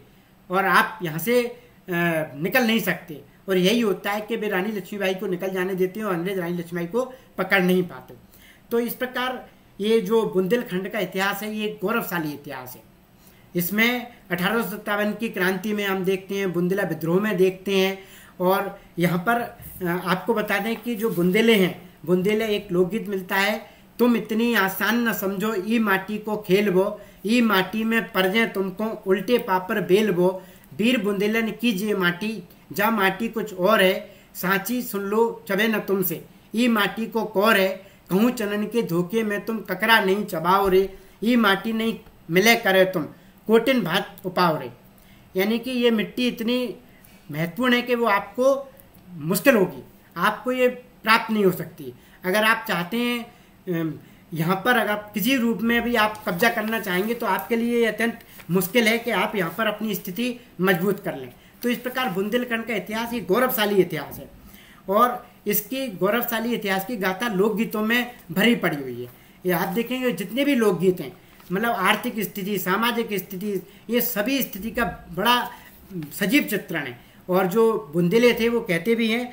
और आप यहाँ से निकल नहीं सकते। और यही होता है कि वे रानी लक्ष्मीबाई को निकल जाने देते हैं और अंग्रेज रानी लक्ष्मीबाई को पकड़ नहीं पाते। तो इस प्रकार ये जो बुंदेलखंड का इतिहास है, ये गौरवशाली इतिहास है। इसमें 1857 की क्रांति में हम देखते हैं, बुंदेला विद्रोह में देखते हैं। और यहाँ पर आपको बता दें कि जो बुंदेले हैं, बुंदेले एक लोकगीत मिलता है, तुम इतनी आसान न समझो ई माटी को खेलबो, ई माटी में परजे तुमको उल्टे पापर बेलबो, वीर बुंदेलन कीजिए माटी, जा माटी कुछ और है, सांची सुन लो चबे न तुमसे, ई माटी को कौर है, कहूँ चनन के धोखे में तुम ककरा नहीं चबाओ रे, ई माटी नहीं मिले करे तुम कोटिन भात उपाओ रे। यानी कि ये मिट्टी इतनी महत्वपूर्ण है कि वो आपको मुश्किल होगी, आपको ये प्राप्त नहीं हो सकती। अगर आप चाहते हैं यहाँ पर, अगर किसी रूप में भी आप कब्जा करना चाहेंगे, तो आपके लिए अत्यंत मुश्किल है कि आप यहाँ पर अपनी स्थिति मजबूत कर लें। तो इस प्रकार बुंदेलखंड का इतिहास एक गौरवशाली इतिहास है और इसकी गौरवशाली इतिहास की गाथा लोकगीतों में भरी पड़ी हुई है। ये आप देखेंगे जितने भी लोकगीत हैं, मतलब आर्थिक स्थिति, सामाजिक स्थिति, ये सभी स्थिति का बड़ा सजीव चित्रण है। और जो बुंदेले थे वो कहते भी हैं,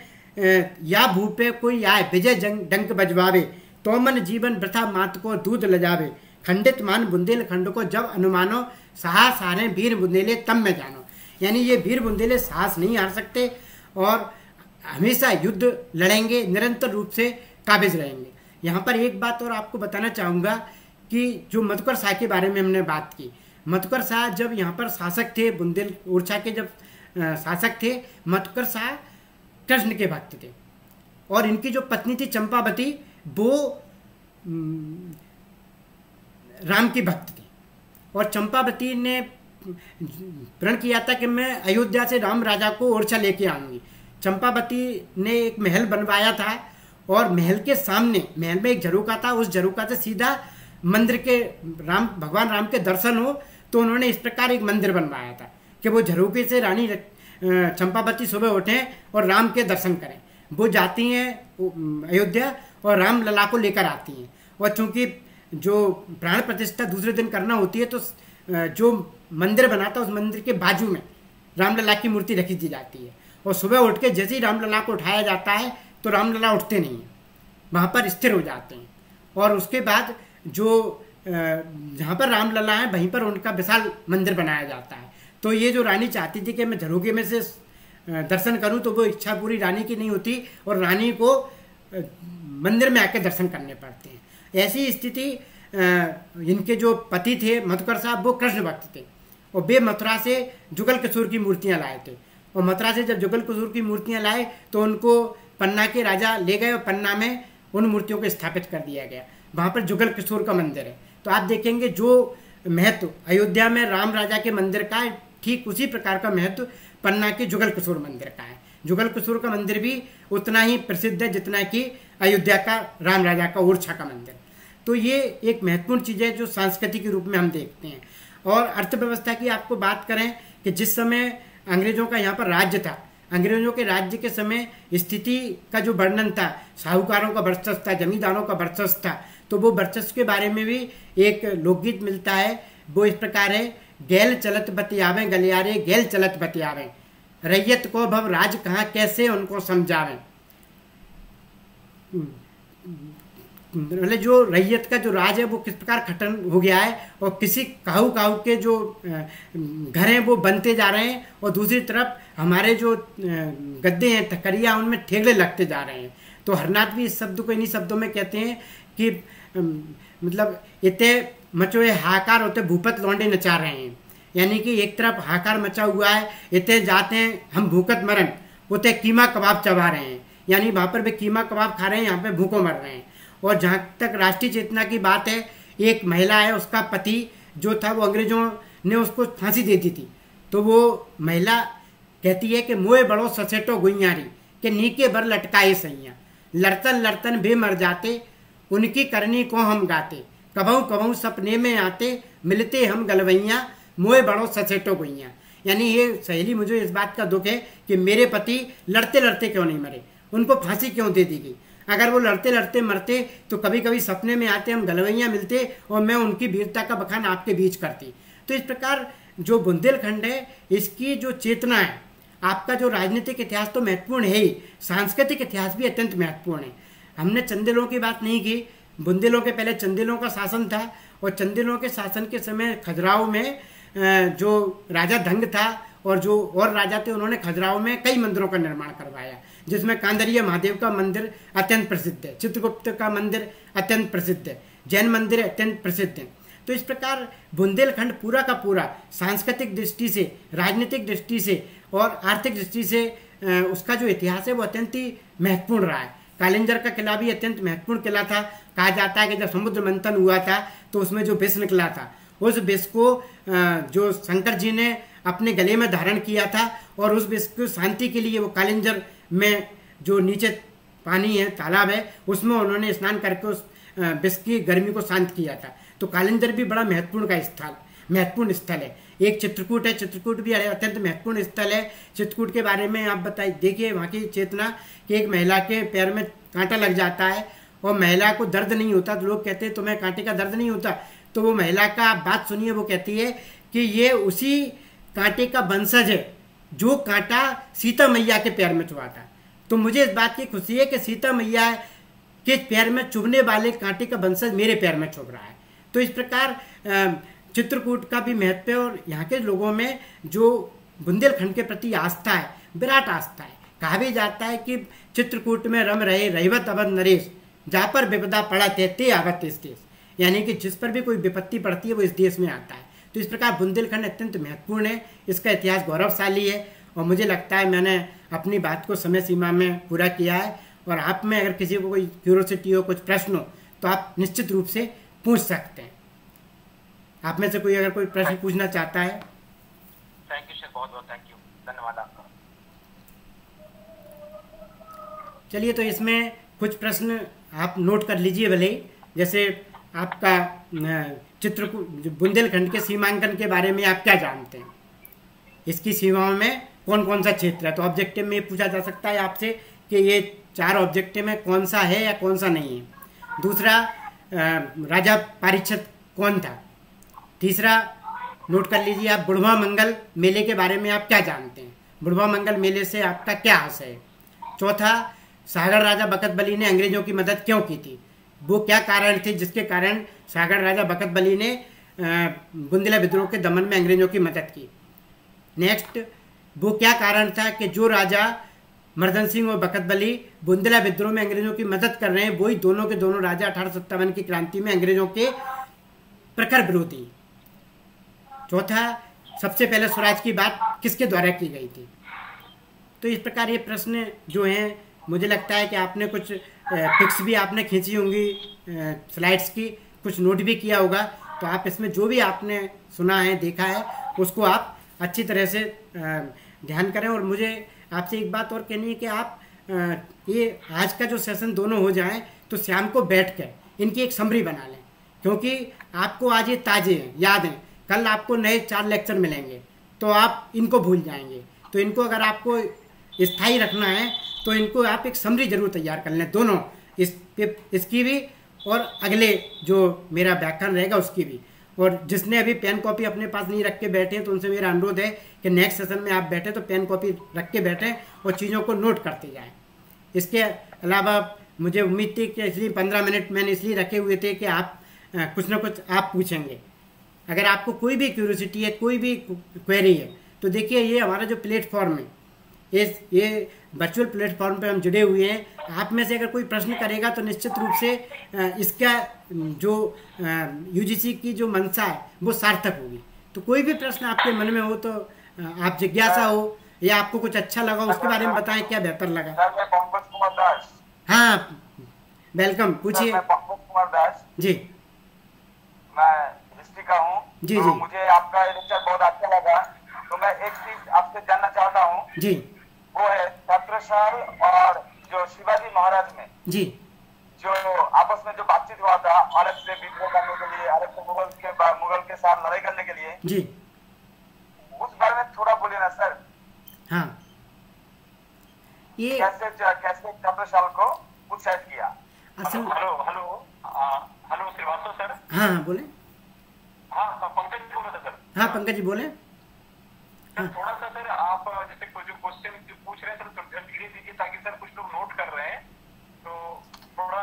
या भूपे कोई आए विजय डंक बजवावे, तो मन जीवन वृथा मात को दूध लजावे, खंडित मान बुंदेलखंड को जब अनुमानो, साहस हारे वीर बुंदेले तब में जानो। यानी ये वीर बुंदेले साहस नहीं हार सकते और हमेशा युद्ध लड़ेंगे, निरंतर रूप से काबिज रहेंगे। यहाँ पर एक बात और आपको बताना चाहूँगा कि जो मधुकर शाह के बारे में हमने बात की, मधुकर शाह जब यहाँ पर शासक थे, बुंदेल ओरछा के जब शासक थे, मधुकर शाह कृष्ण के भक्त थे और इनकी जो पत्नी थी चंपावती, वो राम की भक्त थी। और चंपावती ने प्रण किया था कि मैं अयोध्या से राम राजा को ओरछा लेके आऊंगी। चंपावती ने एक महल बनवाया था और महल के सामने, महल में एक झरोका था, उस झरोका से सीधा मंदिर के भगवान राम के दर्शन हो, तो उन्होंने इस प्रकार एक मंदिर बनवाया था कि वो झरोके से रानी चंपावती सुबह उठें और राम के दर्शन करें। वो जाती हैं अयोध्या और राम लला को लेकर आती हैं। और चूंकि जो प्राण प्रतिष्ठा दूसरे दिन करना होती है, तो जो मंदिर बना था उस मंदिर के बाजू में रामलला की मूर्ति रखी दी जाती है। और सुबह उठ के जैसे ही रामलला को उठाया जाता है तो रामलला उठते नहीं हैं, वहाँ पर स्थिर हो जाते हैं। और उसके बाद जो जहाँ पर रामलला है वहीं पर उनका विशाल मंदिर बनाया जाता है। तो ये जो रानी चाहती थी कि मैं झरोके में से दर्शन करूं, तो वो इच्छा पूरी रानी की नहीं होती और रानी को मंदिर में आके दर्शन करने पड़ते हैं। ऐसी स्थिति इनके जो पति थे मधुकर साहब, वो कृष्ण भक्त थे और वे मथुरा से जुगल किशोर की मूर्तियां लाए थे। और मथुरा से जब जुगल किशोर की मूर्तियां लाए तो उनको पन्ना के राजा ले गए और पन्ना में उन मूर्तियों को स्थापित कर दिया गया। वहाँ पर जुगल किशोर का मंदिर है। तो आप देखेंगे जो महत्व अयोध्या में राम राजा के मंदिर का है, ठीक उसी प्रकार का महत्व पन्ना के जुगल किशोर मंदिर का है। जुगल किशोर का मंदिर भी उतना ही प्रसिद्ध है जितना कि अयोध्या का राम राजा का ओरछा का मंदिर। तो ये एक महत्वपूर्ण चीज़ है जो सांस्कृतिक के रूप में हम देखते हैं। और अर्थव्यवस्था की आपको बात करें कि जिस समय अंग्रेजों का यहाँ पर राज्य था, अंग्रेजों के राज्य के समय स्थिति का जो वर्णन था, साहूकारों का वर्चस्व था, जमींदारों का वर्चस्व था, तो वो वर्चस्व के बारे में भी एक लोकगीत मिलता है। वो इस प्रकार है, गैल चलत बतियावे गलियारे गैल चलत बतियावे, रैयत को भव राज कहाँ कैसे उनको समझावे। मतलब जो रैयत का जो राज है वो किस प्रकार खत्म हो गया है और किसी काहू के जो घर हैं वो बनते जा रहे हैं और दूसरी तरफ हमारे जो गद्दे हैं ठकरिया उनमें ठेगड़े लगते जा रहे हैं। तो हरनाथ भी इस शब्द को इन्हीं शब्दों में कहते हैं कि मतलब इतने मचोए हाहाकार होते भूपत लौंडे नचा रहे हैं। यानी कि एक तरफ हाहाकार मचा हुआ है, इतने जाते हैं हम भूखत मरन, उतने कीमा कबाब चबा रहे हैं, यानी वहाँ पर भी कीमा कबाब खा रहे हैं, यहाँ पे भूखों मर रहे हैं। और जहाँ तक राष्ट्रीय चेतना की बात है, एक महिला है, उसका पति जो था वो अंग्रेजों ने उसको फांसी दे दी थी। तो वो महिला कहती है कि मोए बड़ो ससेटो गुइयारी के नीके बर लटकाए सैया, लड़तन लड़तन बे मर जाते उनकी करनी को हम गाते, कबहू कबहू सपने में आते मिलते हम गलवैया मोए बड़ो ससेटो गुइया। यानी ये सहेली मुझे इस बात का दुख है कि मेरे पति लड़ते लड़ते क्यों नहीं मरे, उनको फांसी क्यों दे दी गई। अगर वो लड़ते लड़ते मरते तो कभी कभी सपने में आते, हम गलवैया मिलते और मैं उनकी वीरता का बखान आपके बीच करती। तो इस प्रकार जो बुंदेलखंड है, इसकी जो चेतना है, आपका जो राजनीतिक इतिहास तो महत्वपूर्ण है ही, सांस्कृतिक इतिहास भी अत्यंत महत्वपूर्ण है। हमने चंदेलों की बात नहीं की, बुंदेलों के पहले चंदेलों का शासन था और चंदेलों के शासन के समय खजुराहो में जो राजा धंग था और जो और राजा थे, उन्होंने खजुराहो में कई मंदिरों का निर्माण करवाया, जिसमें कांदरिया महादेव का मंदिर अत्यंत प्रसिद्ध है, चित्रगुप्त का मंदिर अत्यंत प्रसिद्ध है, जैन मंदिर अत्यंत प्रसिद्ध है। तो इस प्रकार बुंदेलखंड पूरा का पूरा सांस्कृतिक दृष्टि से, राजनीतिक दृष्टि से और आर्थिक दृष्टि से उसका जो इतिहास है वो अत्यंत ही महत्वपूर्ण रहा है। कालिंजर का किला भी अत्यंत महत्वपूर्ण किला था। कहा जाता है कि जब समुद्र मंथन हुआ था तो उसमें जो विष निकला था, उस विष को जो शंकर जी ने अपने गले में धारण किया था और उस विष की शांति के लिए वो कालिंजर में जो नीचे पानी है, तालाब है, उसमें उन्होंने स्नान करके उस विष की गर्मी को शांत किया था। तो कालिंजर भी बड़ा महत्वपूर्ण का स्थल, महत्वपूर्ण स्थल है। एक चित्रकूट है, चित्रकूट भी अत्यंत महत्वपूर्ण स्थल है। चित्रकूट के बारे में आप बताइए, देखिए वहाँ की चेतना कि एक महिला के पैर में कांटा लग जाता है और महिला को दर्द नहीं होता, तो लोग कहते हैं तुम्हें कांटे का दर्द नहीं होता, तो वो महिला का आप बात सुनिए, वो कहती है कि ये उसी कांटे का वंशज है जो कांटा सीता मैया के पैर में चुभा था। तो मुझे इस बात की खुशी है कि सीता मैया के पैर में चुभने वाले कांटे का वंशज मेरे पैर में चुभ रहा है। तो इस प्रकार चित्रकूट का भी महत्व है और यहाँ के लोगों में जो बुंदेलखंड के प्रति आस्था है, विराट आस्था है। कहा भी जाता है कि चित्रकूट में रम रहे रहीवत अवध नरेश, जहाँ पर विपदा पड़ा ते आवत इस देश, यानी कि जिस पर भी कोई विपत्ति पड़ती है वो इस देश में आता है। तो इस प्रकार बुंदेलखंड अत्यंत महत्वपूर्ण है, इसका इतिहास गौरवशाली है और मुझे लगता है मैंने अपनी बात को समय सीमा में पूरा किया है। और आप में अगर किसी को कोई क्यूरोसिटी हो, कुछ प्रश्न हो, तो आप निश्चित रूप से पूछ सकते हैं। आप में से कोई अगर कोई प्रश्न पूछना चाहता है। थैंक यू सर, बहुत बहुत थैंक यू, धन्यवाद आपका। चलिए, तो इसमें कुछ प्रश्न आप नोट कर लीजिए भले ही। जैसे आपका चित्रकूट बुंदेलखंड के सीमांकन के बारे में आप क्या जानते हैं, इसकी सीमाओं में कौन कौन सा क्षेत्र है। तो ऑब्जेक्टिव में पूछा जा सकता है आपसे कि ये 4 ऑब्जेक्टिव में कौन सा है या कौन सा नहीं है। दूसरा, राजा पारीक्षत कौन था। तीसरा, नोट कर लीजिए आप, बुढ़वा मंगल मेले के बारे में आप क्या जानते हैं, बुढ़वा मंगल मेले से आपका क्या आशय है। चौथा, सागर राजा बकत बली ने अंग्रेजों की मदद क्यों की थी, वो क्या कारण थे जिसके कारण सागर राजा बकत बली ने बुंदेला विद्रोह के दमन में अंग्रेजों की मदद की। नेक्स्ट, वो क्या कारण था कि जो राजा मर्दन सिंह और बकत बली बुंदेला विद्रोह में अंग्रेजों की मदद कर रहे हैं, वही दोनों के दोनों राजा 1857 की क्रांति में अंग्रेजों के प्रखर विरोधी। चौथा, सबसे पहले स्वराज की बात किसके द्वारा की गई थी। तो इस प्रकार ये प्रश्न जो हैं, मुझे लगता है कि आपने कुछ पिक्स भी आपने खींची होंगी स्लाइड्स की, कुछ नोट भी किया होगा। तो आप इसमें जो भी आपने सुना है, देखा है, उसको आप अच्छी तरह से ध्यान करें। और मुझे आपसे एक बात और कहनी है कि आप ये आज का जो सेशन दोनों हो जाएं तो शाम को बैठ कर इनकी एक समरी बना लें, क्योंकि आपको आज ये ताजे हैं, याद हैं। कल आपको नए 4 लेक्चर मिलेंगे तो आप इनको भूल जाएंगे। तो इनको अगर आपको स्थायी रखना है तो इनको आप एक समरी जरूर तैयार कर लें, दोनों, इसकी भी और अगले जो मेरा व्याख्यान रहेगा उसकी भी। और जिसने अभी पेन कॉपी अपने पास नहीं रख के बैठे हैं तो उनसे मेरा अनुरोध है कि नेक्स्ट सेशन में आप बैठे तो पेन कॉपी रख के बैठें और चीज़ों को नोट करते जाएं। इसके अलावा मुझे उम्मीद थी कि इसलिए 15 मिनट मैंने इसलिए रखे हुए थे कि आप कुछ ना कुछ आप पूछेंगे। अगर आपको कोई भी क्यूरियोसिटी है, कोई भी क्वेरी है, तो देखिए ये हमारा जो प्लेटफॉर्म है, ये वर्चुअल प्लेटफॉर्म पे हम जुड़े हुए हैं। आप में से अगर कोई प्रश्न करेगा तो निश्चित रूप से इसका जो यूजीसी की जो मंशा है वो सार्थक होगी। तो कोई भी प्रश्न आपके मन में हो, तो आप जिज्ञासा हो या आपको कुछ अच्छा लगा उसके बारे में बताएं, क्या बेहतर लगा। सर, मैं पंकज कुमार दास। हाँ, वेलकम, पूछिए। मैं पंकज कुमार दास जी, मैं हिस्ट्री का हूँ। जी तो जी मुझे आपका लेक्चर बहुत अच्छा लगा। तो मैं एक चीज आपसे जानना चाहता हूँ, जी वो है छत्रसाल और जो शिवाजी महाराज में जी जो आपस में जो बातचीत हुआ था, अलग से विद्रोह करने के लिए, अलग से मुगल के साथ लड़ाई करने के लिए, जी, उस बारे में थोड़ा बोलिए ना सर। हाँ, ये कैसे छत्रसाल को उत्साहित किया। असल, हेलो श्रीवास्तव सर। हाँ हाँ बोले। हाँ, पंकज जी बोल रहे थे सर। हाँ पंकज जी बोले। हाँ, थोड़ा सा सर आप जैसे जो क्वेश्चन पूछ रहे हैं सर, तो धीरे दीजिए ताकि सर कुछ लोग नोट कर रहे हैं, तो थोड़ा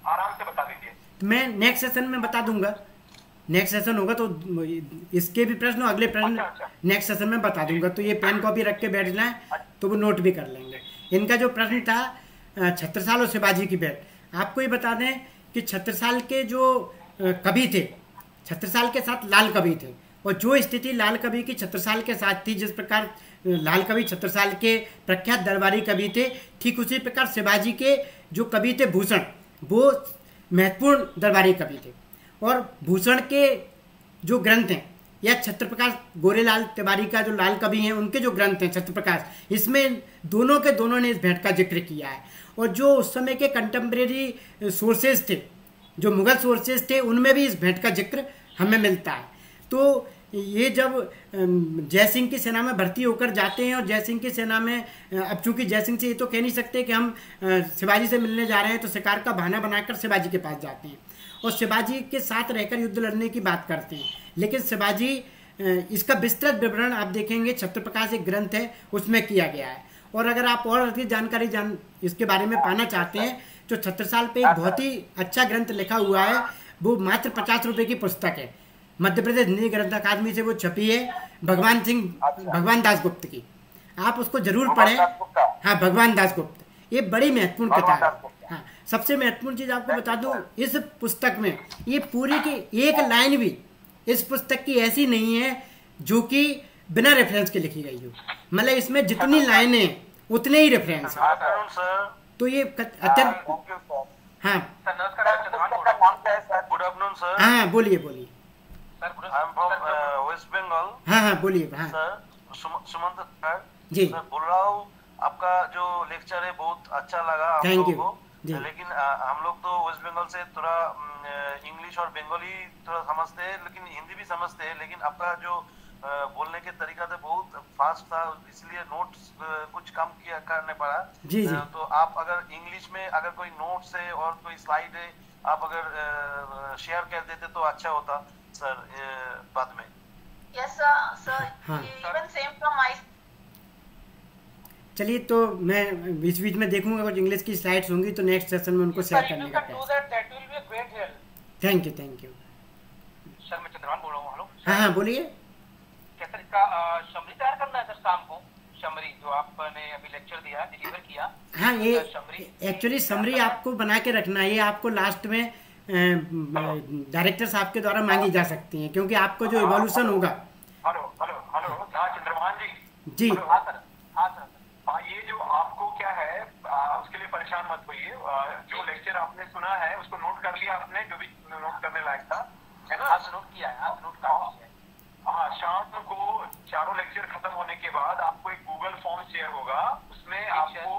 आराम से बता दीजिए। मैं नेक्स्ट सेशन में बता दूंगा। नेक्स्ट सेशन होगा तो इसके भी प्रश्न, अगले प्रश्न नेक्स्ट सेशन में बता दूंगा। तो ये पेन कॉपी रख के बैठना है तो वो नोट भी कर लेंगे। इनका जो प्रश्न था छत्रसाल और शिवाजी की भेंट, आपको ये बता दें कि छत्रसाल के जो कवि थे, छत्रसाल के साथ लाल कवि थे, और जो स्थिति लाल कवि की छत्रसाल के साथ थी, जिस प्रकार लाल कवि छत्रसाल के प्रख्यात दरबारी कवि थे, ठीक उसी प्रकार शिवाजी के जो कवि थे भूषण, वो महत्वपूर्ण दरबारी कवि थे। और भूषण के जो ग्रंथ हैं, या छत्रप्रकाश गोरेलाल तिवारी का जो लाल कवि हैं उनके जो ग्रंथ हैं छत्रप्रकाश, इसमें दोनों के दोनों ने इस भेंट का जिक्र किया है। और जो उस समय के कंटेम्प्रेरी सोर्सेज थे, जो मुगल सोर्सेज थे, उनमें भी इस भेंट का जिक्र हमें मिलता है। तो ये जब जय सिंह की सेना में भर्ती होकर जाते हैं और जय सिंह की सेना में अब चूंकि जय सिंह से ये तो कह नहीं सकते कि हम शिवाजी से मिलने जा रहे हैं, तो शिकार का बहाना बनाकर शिवाजी के पास जाते हैं और शिवाजी के साथ रहकर युद्ध लड़ने की बात करते हैं। लेकिन शिवाजी इसका विस्तृत विवरण आप देखेंगे छत्रप्रकाश एक ग्रंथ है उसमें किया गया है। और अगर आप और अधिक जानकारी इसके बारे में पाना चाहते हैं तो छत्रसाल पे एक बहुत ही अच्छा ग्रंथ लिखा हुआ है, वो मात्र 50 रुपए की पुस्तक है, मध्य प्रदेश हिंदी ग्रंथ अकादमी से वो छपी है, भगवान दास गुप्त की। आप उसको जरूर पढ़ें। हाँ, भगवान दास गुप्त, ये बड़ी महत्वपूर्ण किताब है। हाँ, सबसे महत्वपूर्ण चीज आपको बता दूं, इस पुस्तक में ये पूरी की एक लाइन भी इस पुस्तक की ऐसी नहीं है जो कि बिना रेफरेंस के लिखी गई हो। मतलब इसमें जितनी लाइनें उतने ही रेफरेंस है। तो ये अत्यंत हाँ गुड आफ्टरनून सर। हाँ बोलिए बोलिए। I am from West Bengal. हाँ हाँ बोलिए। हाँ सर सुमंत सर जी सर बोल रहा हूँ, आपका जो लेक्चर है बहुत अच्छा लगा हम थैंक लोगों यू। को। लेकिन हम लोग तो वेस्ट बंगाल से थोड़ा इंग्लिश और बंगाली थोड़ा समझते हैं, लेकिन हिंदी भी समझते हैं। लेकिन आपका जो बोलने के तरीका था बहुत फास्ट था, इसलिए नोट्स कुछ कम किया करने पड़ा। जी जी। तो आप अगर इंग्लिश में अगर कोई नोट्स है और कोई स्लाइड है आप अगर शेयर कर देते तो अच्छा होता सर बाद में। यस सर, हाँ। Even same from my. चलिए, तो मैं बीच बीच में देखूंगा कुछ इंग्लिश की स्लाइड्स होंगी तो नेक्स्ट सेशन में उनको शेयर करने का प्रयास। Thank you thank you. Sir मैं चंद्रभान बोल रहा हूँ। हेलो हाँ हाँ बोलिए। क्या सर इसका समरी तैयार करना है सर शाम को? समरी जो आपने अभी लेक्चर दिया डिलीवर किया। हाँ, ये एक्चुअली समरी आपको बना के रखना है, ये आपको लास्ट में डायरेक्टर साहब के द्वारा मांगी जा सकती है, क्योंकि आपको जो इवोल्यूशन होगा। हेलो हेलो हेलो, हाँ चंद्रभान जी। हाँ सर। हाँ सर। हाँ, ये जो आपको क्या है उसके लिए परेशान मत होइए। जो लेक्चर आपने सुना है उसको नोट कर लिया आपने, जो भी नोट करने लायक था, है ना? हाँ नोट किया है। हाँ नोट किया है। हाँ, शाम को चारों लेक्चर खत्म होने के बाद आपको एक गूगल फॉर्म शेयर होगा, उसमें आपको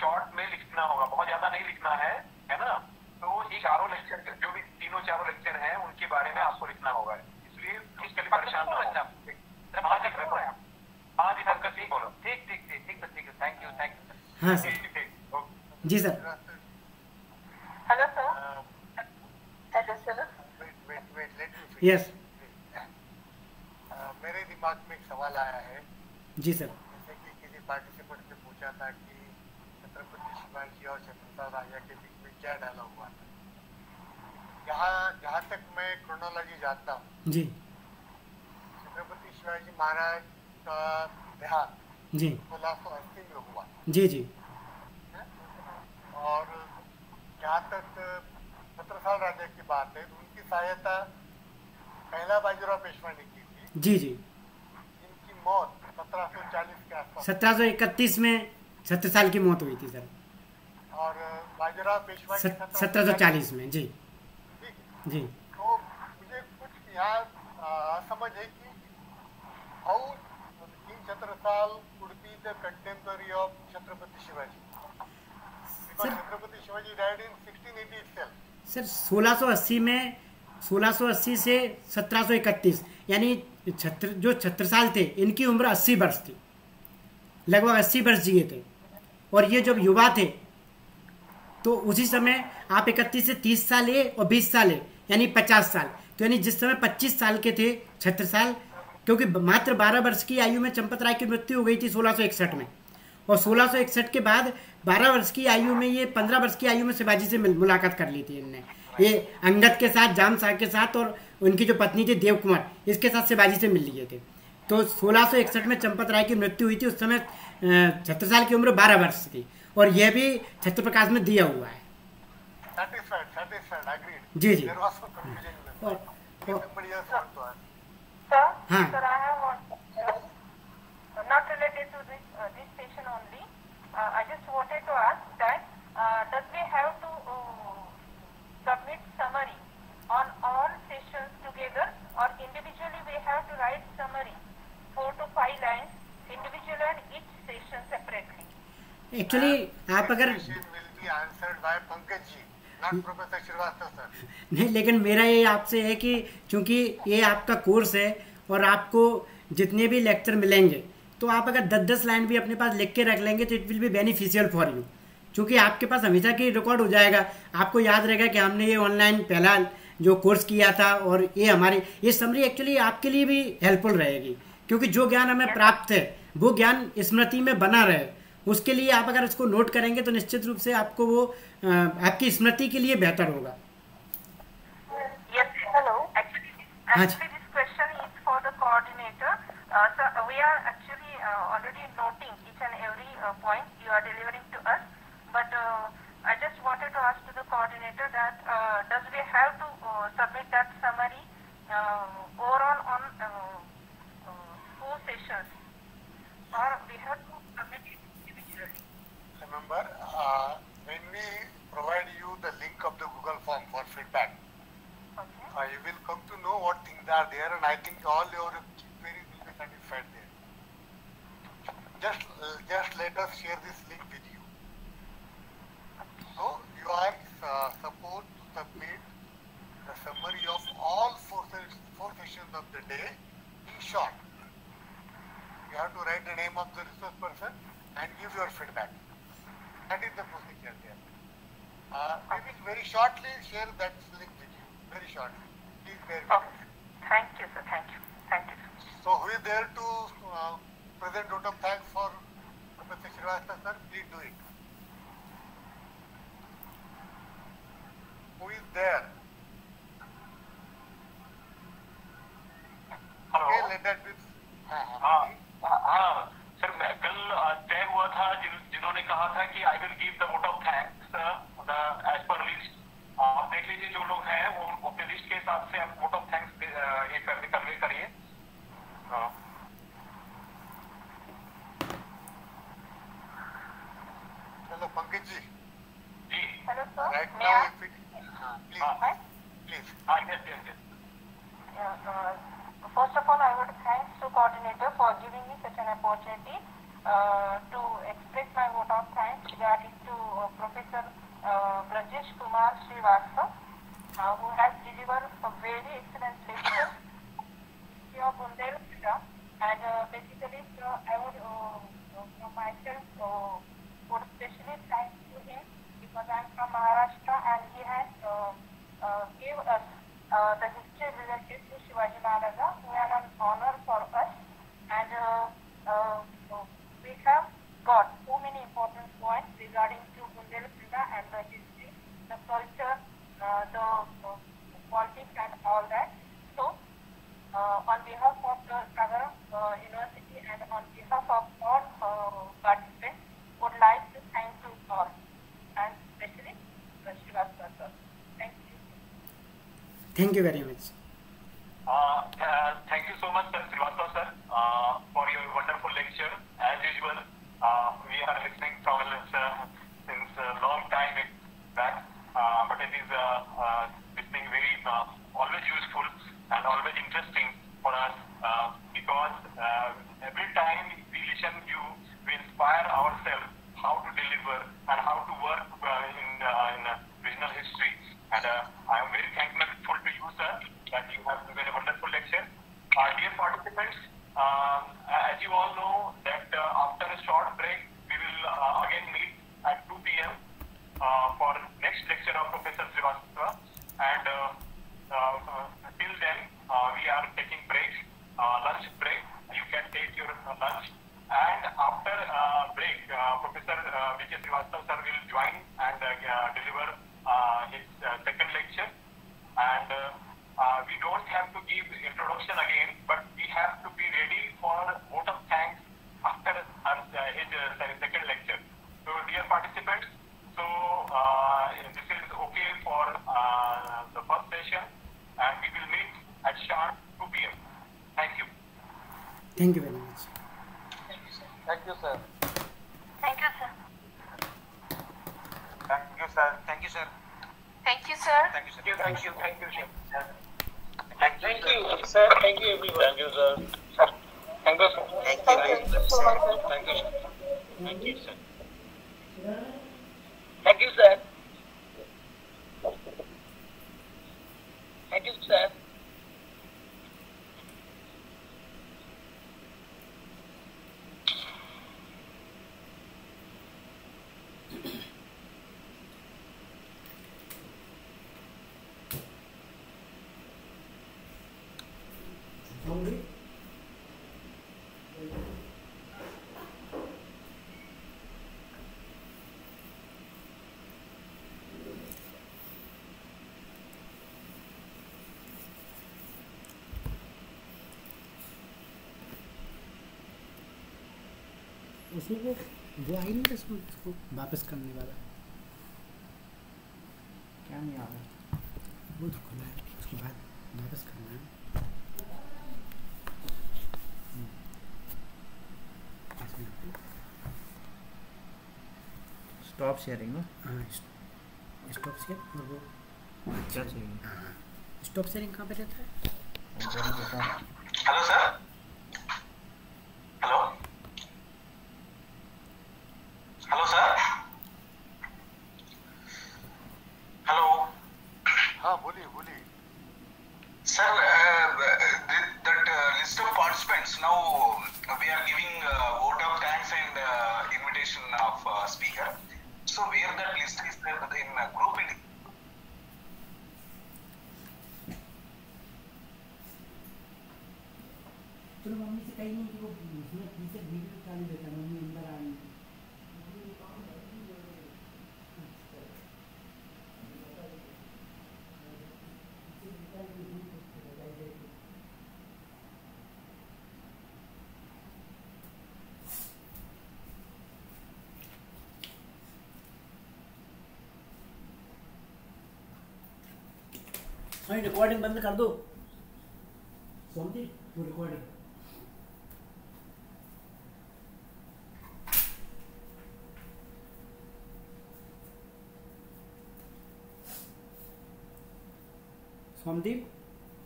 शॉर्ट में लिखना होगा, बहुत ज्यादा नहीं लिखना है ना? तो चारों लेक्चर जो भी चारों लेक्चर हैं उनके बारे में आपको लिखना होगा, इसलिए उसके लिए परेशान ना हो। हाँ जी सर, ठीक बोलो। ठीक है। Thank you. हाँ सर। जी sir. Hello sir. Hello sir. Yes. मेरे दिमाग में एक सवाल आया है। जी सर। जैसे कि किसी पार्टिसिपेंट से पूछा था कि छत्रपति शिवाजी और छत्रसाल राजा के बीच में क्या डाला हुआ था। जहाँ तक मैं क्रोनोलॉजी जानता हूँ जी, छत्रपति शिवाजी महाराज का देहांत जी 1680 में हुआ। जी जी। और जहाँ तक छत्रसाल राजा की बात है तो उनकी सहायता पहला बाजीराव पेशवा ने की थी। जी जी। इनकी मौत 1740 के आसपास, 1731 में छत्रसाल की मौत हुई थी सर। और बाजीराव पेशवा की 1740 में। जी ठीक है। जी। तो मुझे कुछ यहाँ समझ है कि how king Chhatrasal could be the contemporary of Chhatrapati Shivaji, because Chhatrapati Shivaji died in 1680 itself। Sir 1680 में 1680 से 1731 यानी जो छत्रसाल थे इनकी उम्र 80 वर्ष थी, लगभग 80 वर्ष जिए थे। और ये जब युवा थे तो उसी समय आप 31 से 30 साल है और 20 साल है यानी 50 साल। तो यानी जिस समय 25 साल के थे छत्रसाल, क्योंकि मात्र 12 वर्ष की आयु में चंपत राय की मृत्यु हो गई थी 1661 में, और 1661 के बाद 12 वर्ष की आयु में ये 15 वर्ष की आयु में शिवाजी से मुलाकात कर ली थी इनने, ये अंगद के साथ, जाम शाह के साथ, और उनकी जो पत्नी थी देव कुमार, इसके साथ शिवाजी से मिल लिए थे। तो 1661 में चंपत राय की मृत्यु हुई थी, उस समय छत्रसाल की उम्र 12 वर्ष थी, और यह भी छत्रप्रकाश में दिया हुआ है। Satisfied, agreed. जी जी। There was some confusion in the और- Somebody else want to ask. Sir, हाँ। sir, I have one question. Not related to this station only. I just wanted to ask that does we have to submit summary on all sessions together, or individually we have to write summary 4 to 5 lines individually and each session separately? Actually आप अगर Question will be answered by Pankaj ji, not Professor Srivastava sir. नहीं, लेकिन मेरा ये आपसे है कि चूंकि ये आपका कोर्स है और आपको जितने भी लेक्चर मिलेंगे तो आप अगर 10-10 लाइन भी अपने पास लिख के रख लेंगे तो it will be beneficial for you, क्योंकि आपके पास हमेशा की रिकॉर्ड हो जाएगा। आपको याद रहेगा कि हमने ये ऑनलाइन पहला जो कोर्स किया था और ये समरी एक्चुअली आपके लिए भी हेल्पफुल रहेगी, क्योंकि जो ज्ञान हमें प्राप्त है वो ज्ञान स्मृति में बना रहे। उसके लिए आप अगर इसको नोट करेंगे तो निश्चित रूप से आपको वो आपकी स्मृति के लिए बेहतर होगा। Yes, hello. हाँ जी। Actually, this question is for the coordinator. So we are actually already noting each and every point you are delivering to us. But I just wanted to ask to the coordinator that does we have to submit that summary overall on 4 sessions, or we have to submit it individually? Remember, when we provide you the link of the Google form for feedback, Okay. you will come to know what things are there, and I think all your queries will be satisfied there. Just let us share this link with you. So you are supposed to submit the summary of all four sessions of the day in short. You have to write the name of the resource person and give your feedback. That is the procedure there. We will very shortly share that link with you. Very shortly. Please bear with us. Thank you, sir. Thank you. Thank you. So who is there to present vote of thanks for Professor Srivastava, sir? Please do it. Who is there? Hello Okay, let that be. हाँ हाँ sir, मैं कल तय हुआ था जिन्होंने कहा था कि I will give the vote of thanks as per list. आप देख लीजिए जो लोग हैं वो अपने लिस्ट के हिसाब से आप वोट ऑफ थैंक्स ये कन्वे करिए। हाँ Hello, Pankaj ji. Ji Hello, sir. Right May now, I? if it, हाँ please. हाँ yes yes yes First of all, I would thank the coordinator for giving me such an opportunity to express my vote of thanks regarding to Professor Brajesh Kumar Srivastava, who has delivered a very excellent lecture of Bundelkhand. And basically, I would from myself would especially thank to him because I am from Maharashtra and he has gave us the history related to Shivaji Maharaja, who are an honor for us, and we have got so many important points regarding to Bundelkhand and the history, the culture, the politics and all that. So, on behalf of the Sagar University and on behalf of all participants, would like to thank you all, and especially Srivastava sir. Thank you. Thank you very much. Thank you so much, Sir Srivastava sir, for your wonderful lecture. As usual, we are listening from since a long time back, but it is listening very always useful and always interesting for us because every time we listen, we inspire ourselves how to deliver and how to work in regional history. And I am very thankful to you, sir, that you have given a wonderful lecture. Dear participants, as you all know, that after a short break, we will again meet at 2 p.m. For next lecture of Professor Srivastava. And till then, we are taking breaks, lunch break. You can take your lunch. And after break, Professor V.K. Srivastava sir will join and deliver his second lecture. And we don't have to give introduction again, but we have to be ready for vote of thanks after his second lecture. So, dear participants, so this is okay for the first session, and we will meet at sharp 2 p.m. Thank you. Thank you very much. Thank you, sir. Thank you, sir. Thank you sir. Thank you sir. Thank you, sir. Thank you sir. Thank you, sir. Thank you sir. Thank you, everyone. Thank you, sir. Thank you, sir. Thank you so much, sir. Thank you, sir. Thank you, sir. Thank you, sir. Thank you, sir. उसमें वो आई नहीं था उसको वापस करने वाला, क्या नहीं आ रहा? वो तो खुला है, उसके बाद वापस करना है। स्टॉप शेयरिंग ना? हाँ, स्टॉप शेयर। और वो क्या चाहिए? हाँ, स्टॉप शेयरिंग कहाँ पे रहता है? Hello sir, hello hello sir, hello हाँ बोलिए बोलिए। sir, that list of participants now we are giving vote of thanks and invitation of speaker. So where that list is there in group meeting? चलो mummy से कही नहीं कि वो उसमें पीछे वीडियो चालू देता, मम्मी अंदर आ रही थी। हाँ, रिकॉर्डिंग बंद कर दो समझी, वो रिकॉर्डिंग। सोमदीप,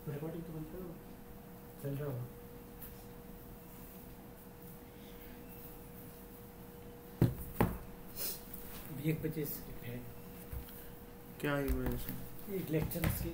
रिकॉर्डिंग तो बंद करो, चल रहा हो। 1 बजे से है क्या 1 बजे से? एक लेक्चर की